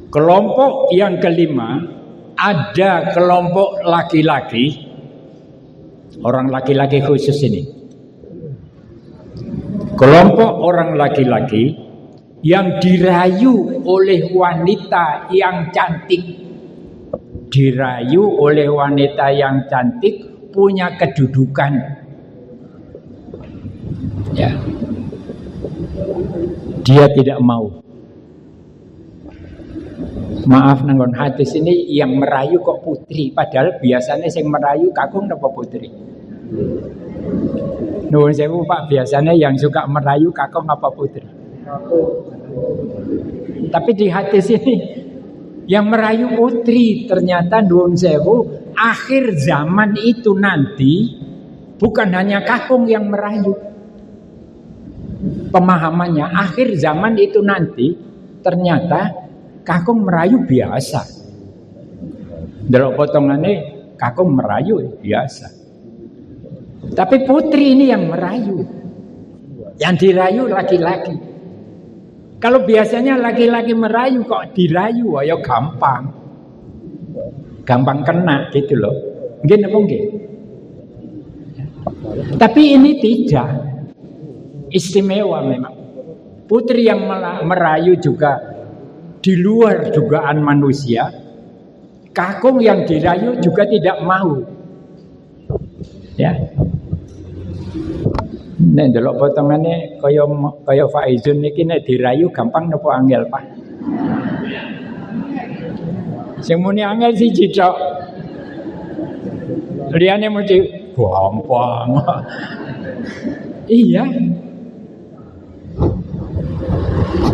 Kelompok yang kelima, ada kelompok laki-laki, orang laki-laki khusus ini. Kelompok orang laki-laki yang dirayu oleh wanita yang cantik. Dirayu oleh wanita yang cantik punya kedudukan. Ya. Dia tidak mau. Maaf nanggon hadis ini yang merayu kok putri, padahal biasanya yang merayu kakung napa putri. Nuwun sewu Pak, biasanya yang suka merayu kakung apa putri? Tapi di hadis ini yang merayu putri, ternyata nuwun sewu akhir zaman itu nanti bukan hanya kakung yang merayu. Pemahamannya akhir zaman itu nanti ternyata kakung merayu biasa. Delok potongannya kakung merayu biasa. Tapi putri ini yang merayu. Yang dirayu laki-laki. Kalau biasanya laki-laki merayu kok dirayu, ayo gampang. Gampang kena gitu loh. Nggih napa nggih? Tapi ini tidak. Istimewa memang. Putri yang merayu juga di luar dugaan manusia. Kakung yang dirayu juga tidak mau. Ya. Nek delok potongane kaya Faizun niki nek dirayu gampang napa angel, Pak? Sing muni angel siji tok. Liyane mesti gampang. Iya.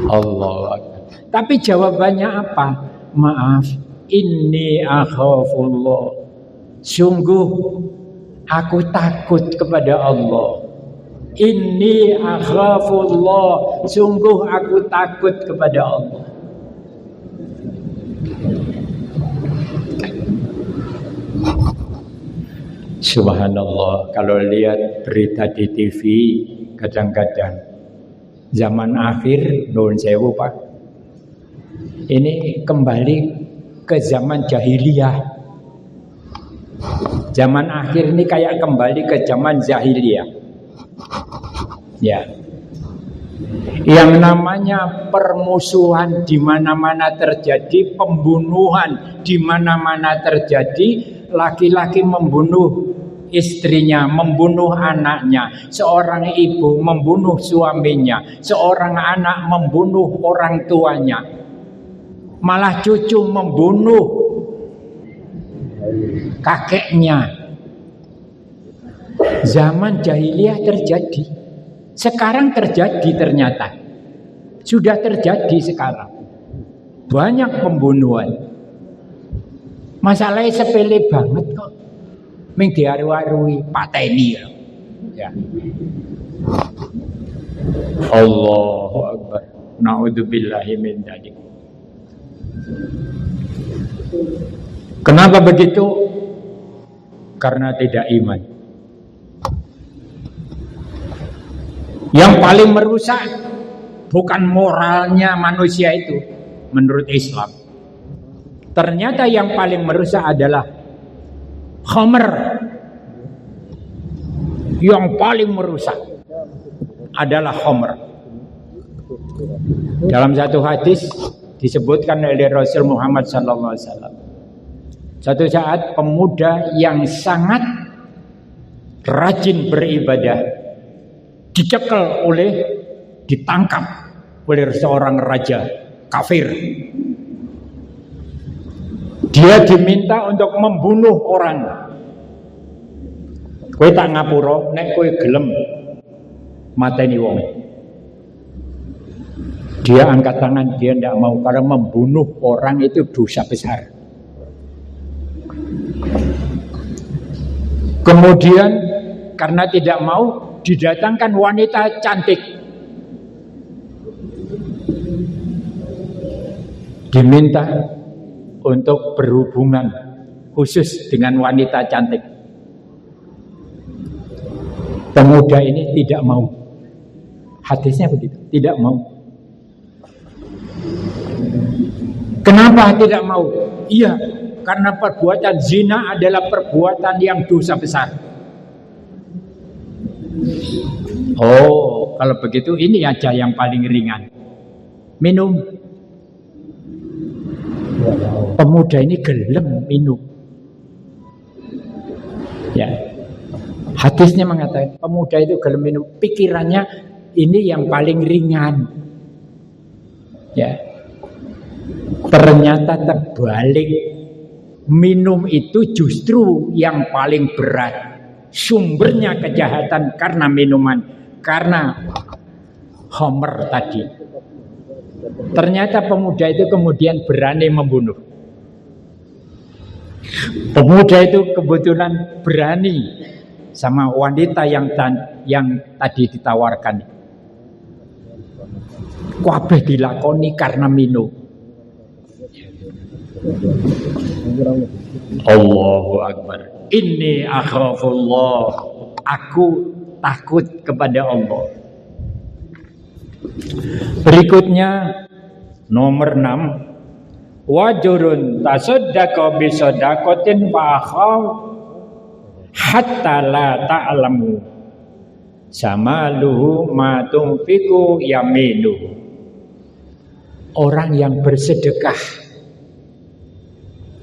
Allah. Tapi jawabannya apa? Maaf, inni akhafullah. Sungguh aku takut kepada Allah. Inni akhafullah. Sungguh aku takut kepada Allah. Subhanallah, kalau lihat berita di TV kadang-kadang zaman akhir nuwun sewu Pak, ini kembali ke zaman jahiliyah. Zaman akhir ini kayak kembali ke zaman jahiliyah. Ya. Yang namanya permusuhan di mana-mana terjadi, pembunuhan di mana-mana terjadi, laki-laki membunuh istrinya, membunuh anaknya, seorang ibu membunuh suaminya, seorang anak membunuh orang tuanya, malah cucu membunuh kakeknya. Zaman jahiliyah terjadi. Sekarang terjadi ternyata. Sudah terjadi sekarang. Banyak pembunuhan. Masalahnya sepele banget kok. Ming diaru-arui pateni ya. Allahu Akbar. Na'udzubillahi min dzalik. Kenapa begitu? Karena tidak iman. Yang paling merusak bukan moralnya manusia itu menurut Islam. Ternyata yang paling merusak adalah khamr. Yang paling merusak adalah khamr. Dalam satu hadis disebutkan oleh Rasul Muhammad SAW. Satu saat pemuda yang sangat rajin beribadah ditangkap oleh seorang raja kafir. Dia diminta untuk membunuh orang. Kowe tak ngapura nek kowe gelem mateni wong. Dia angkat tangan, dia tidak mau karena membunuh orang itu dosa besar. Kemudian karena tidak mau didatangkan wanita cantik, diminta untuk berhubungan khusus dengan wanita cantik. Pemuda ini tidak mau. Hadisnya begitu, tidak mau. Kenapa tidak mau? Iya, karena perbuatan zina adalah perbuatan yang dosa besar. Oh, kalau begitu ini aja yang paling ringan. minum. Pemuda ini gelem minum. Ya. Hadisnya mengatakan pemuda itu gelem minum, pikirannya ini yang paling ringan. Ya. Ternyata terbalik. Minum itu justru yang paling berat. Sumbernya kejahatan karena minuman, karena homer tadi. Ternyata pemuda itu kemudian berani membunuh. Pemuda itu kebetulan berani sama wanita yang tadi ditawarkan. Kabeh dilakoni karena minum. Allahu Akbar. Inni akhafullah. Aku takut kepada Allah. Berikutnya nomor 6. Wajurun tasaddaqa bi sadaqatin fa akhaw hatta la ta'lamu samaluhu ma tunfiqu yaminu. Orang yang bersedekah,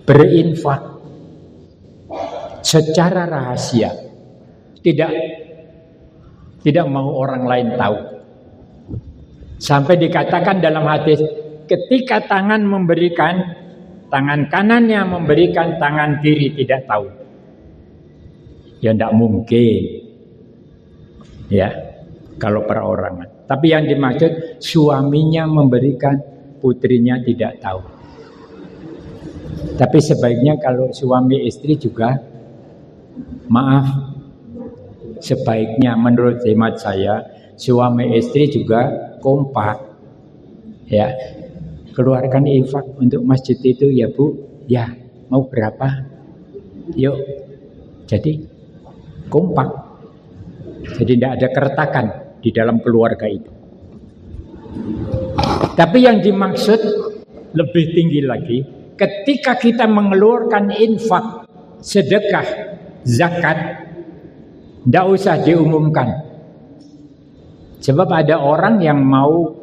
berinfak secara rahasia, tidak mau orang lain tahu. Sampai dikatakan dalam hadis, ketika tangan memberikan, tangan kanannya memberikan, tangan kiri tidak tahu. Ya tidak mungkin. Ya, kalau perorangan. Tapi yang dimaksud suaminya memberikan, putrinya tidak tahu. Tapi sebaiknya kalau suami istri juga, maaf, sebaiknya menurut hemat saya, suami istri juga kompak. Ya, keluarkan infak untuk masjid itu ya Bu. Ya, mau berapa? Yuk. Jadi kompak. Jadi tidak ada keretakan di dalam keluarga itu. Tapi yang dimaksud lebih tinggi lagi, ketika kita mengeluarkan infak, sedekah, zakat, tidak usah diumumkan. Sebab ada orang yang mau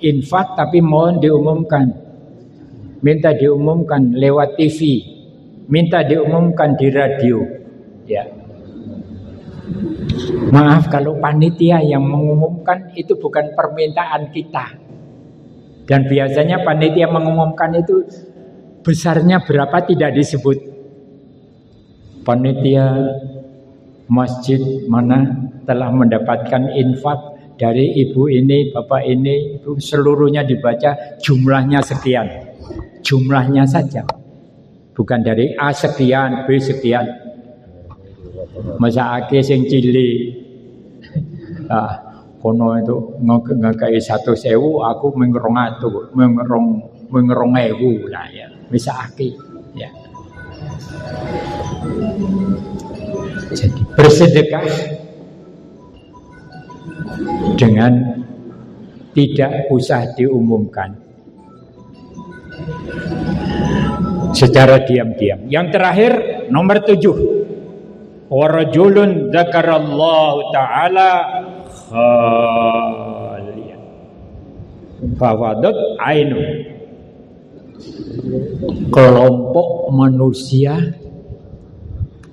infak tapi mohon diumumkan. Minta diumumkan lewat TV, minta diumumkan di radio. Ya. Maaf kalau panitia yang mengumumkan itu bukan permintaan kita. Dan biasanya panitia mengumumkan itu besarnya berapa tidak disebut. Panitia masjid mana telah mendapatkan infak dari ibu ini, bapak ini, itu seluruhnya dibaca, jumlahnya sekian. Jumlahnya saja. Bukan dari A sekian, B sekian. Masa ake sing cilik. Kono itu ngekei 1.000, aku mengerong ewu lah ya. Masa ake ya. Jadi bersedekah dengan tidak usah diumumkan, secara diam-diam. Yang terakhir nomor 7, warajulun dzakarallahu ta'ala khaliyan fawadat ainu. Kelompok manusia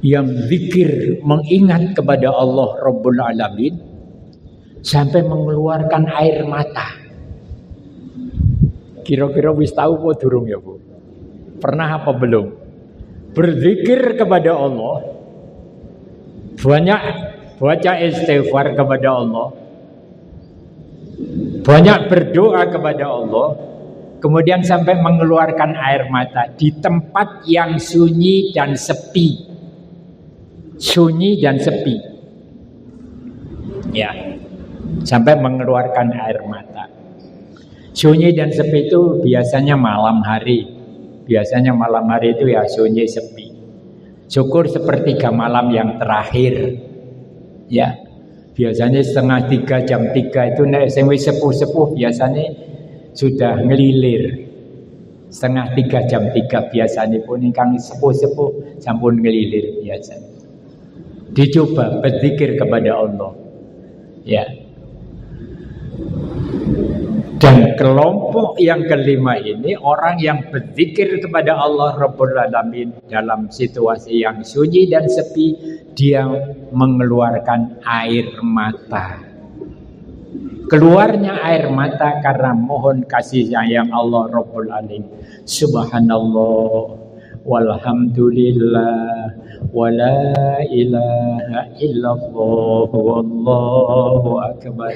yang zikir, mengingat kepada Allah Rabbul Alamin sampai mengeluarkan air mata. Kira-kira wis tahu apa durung ya Bu? Pernah apa belum? Berzikir kepada Allah, banyak baca istighfar kepada Allah, banyak berdoa kepada Allah, kemudian sampai mengeluarkan air mata di tempat yang sunyi dan sepi. Sunyi dan sepi. Ya. Sampai mengeluarkan air mata. Sunyi dan sepi itu biasanya malam hari. Biasanya malam hari itu ya sunyi sepi. Syukur sepertiga malam yang terakhir. Ya. Biasanya 2:30 jam 3 itu nek sing wis sepuh-sepuh biasanya sudah ngelilir. 2:30 jam 3 biasanya pun ingkang sepuh-sepuh sampun ngelilir biasanya. Dicoba berzikir kepada Allah. Ya. Dan kelompok yang kelima ini orang yang berzikir kepada Allah Rabbul Alamin dalam situasi yang sunyi dan sepi, dia mengeluarkan air mata. Keluarnya air mata karena mohon kasih sayang Allah Rabbul Alamin. Subhanallah walhamdulillah wala ilaha illallah wallahu akbar.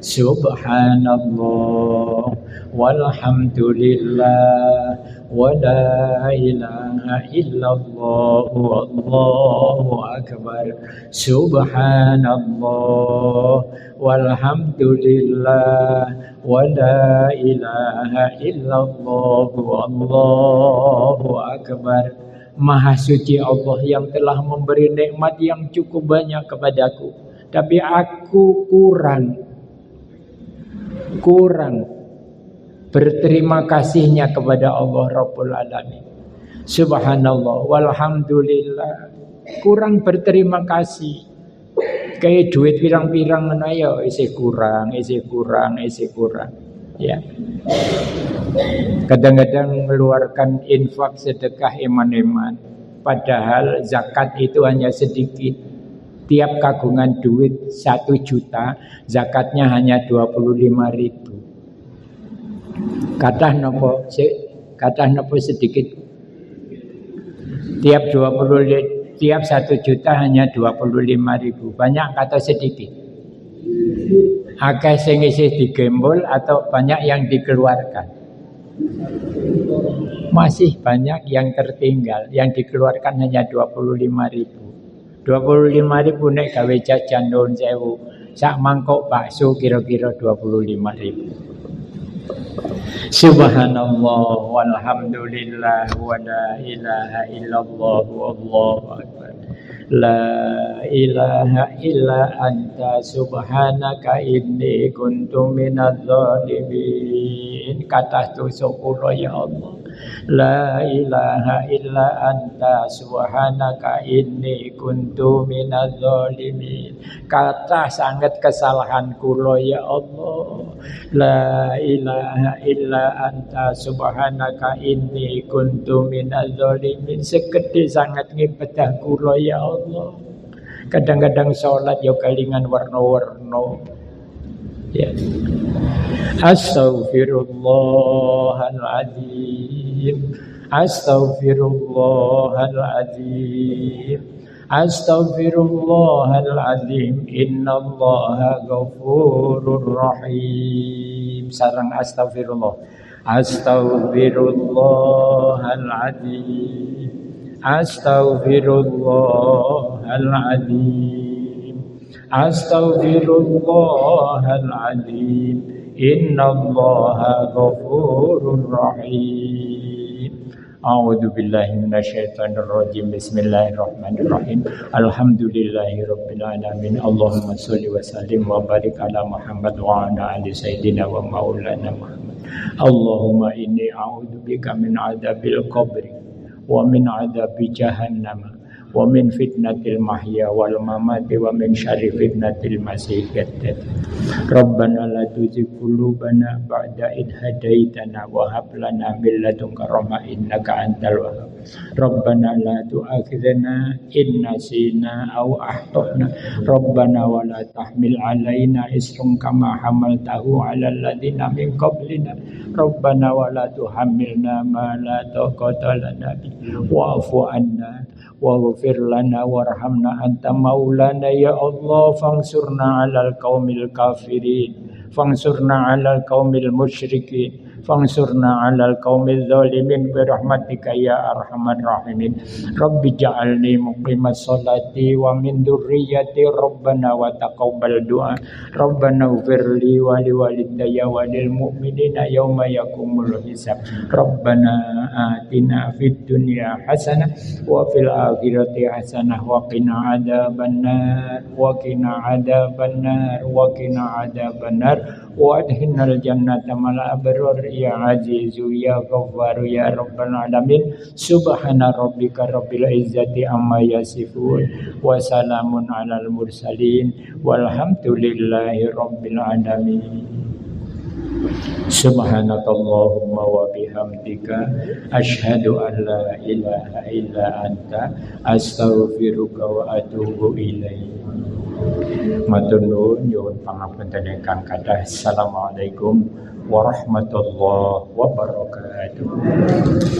Subhanallah walhamdulillah wala ilaha illallah wallahu akbar. Subhanallah walhamdulillah wala ilaha illallah wallahu akbar. Maha suci Allah yang telah memberi nikmat yang cukup banyak kepadaku, tapi aku kurang berterima kasihnya kepada Allah Rabbul Alamin. Subhanallah walhamdulillah, kurang berterima kasih. Kayak duit pirang-pirang ayo isi kurang. Ya. Kadang-kadang mengeluarkan infak sedekah iman-iman, padahal zakat itu hanya sedikit. Tiap kagungan duit 1 juta, zakatnya hanya 25.000. Kathah nopo sedikit. Tiap 1 juta hanya 25.000. Banyak atau sedikit? Akeh sing isih digembul atau banyak yang dikeluarkan? Masih banyak yang tertinggal, yang dikeluarkan hanya 25.000. 25.000 nek gawe jajan nuwun sewu. Sak mangkok bakso kira-kira 25.000. Subhanallah walhamdulillah wala ilaha illallah wallahu akbar. La ilaha illa anta subhanaka inni kuntu minadz zalimin. Kata dosa kula ya Allah. La ilaha illa anta subhanaka inni kuntu minadz zalimin. Kata sangat kesalahan kula ya Allah. La ilaha illa anta subhanaka inni kuntu minadz zalimin. Segede sangat ngibadah kula ya Allah. Kadang-kadang sholat ya kelingan warna-warna. Ya. Astaghfirullahaladzim. Astaghfirullahaladzim. Astaghfirullahaladzim. Innallaha ghafurur rahim. Sarang astaghfirullah. Astaghfirullahaladzim. Astaghfirullahaladzim. Astaghfirullahaladzim. Innallaha ghafurur rahim. A'udzu billahi minasyaitonir rajim. Bismillahirrahmanirrahim. Alhamdulillahirabbil alamin. Allahumma shalli wa sallim wa barik ala Muhammad wa ala ali sayyidina wa maulana Muhammad. Allahumma inni a'udzubika min adzabil qabri wa min adzabi jahannam wa min fitnatil mahya wal mamati wa min syarri fitnatil masiihid dajjal. Rabbana la tuzigh qulubana ba'da idh hadaitana wa hab lana min ladunka rahmah innaka antal wahhab. Rabbana la tu'akhidhna in nasina aw akhtana. Rabbana wa la tahmil 'alaina isran kama hamaltahu 'alal ladzina min qablina. Rabbana wa la tuhammilna ma la taqata lana bihi wa'fu 'anna waghfir lana warhamna anta maulana ya Allah. Fansurna 'alal qaumil kafirin, fansurna 'alal qaumil musyrikin, fansurna 'alal qaumil zalimin bi rahmatika ya arhamar rahimin. Rabbi ja'alni muqimas sholati wa min dzurriyyati rabbana wa taqabbal du'a. Rabbana ighfirli wa liwalidayya wa lil mu'minina yauma yaqumul hisab. Rabbana atina fid dunya hasanah wa fil akhirati hasanah wa qina adzabannar wa qina adzabannar wa qina adzabannar wa adkhilnal jannata mal abrar ya azizu ya ghaffaru ya rabbal alamin. Subhana rabbika rabbil izzati amma yasifun wa salamun alal mursalin walhamdulillahi rabbil alamin. Subhanakallahumma wa bihamdika asyhadu an la ilaha illa anta astaghfiruka wa atubu ilaik. Matur nuwun nyuwun pangapunten ingkang kathah. Assalamualaikum warahmatullahi wabarakatuh.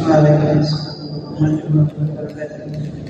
Waalaikumsalam warahmatullahi wabarakatuh.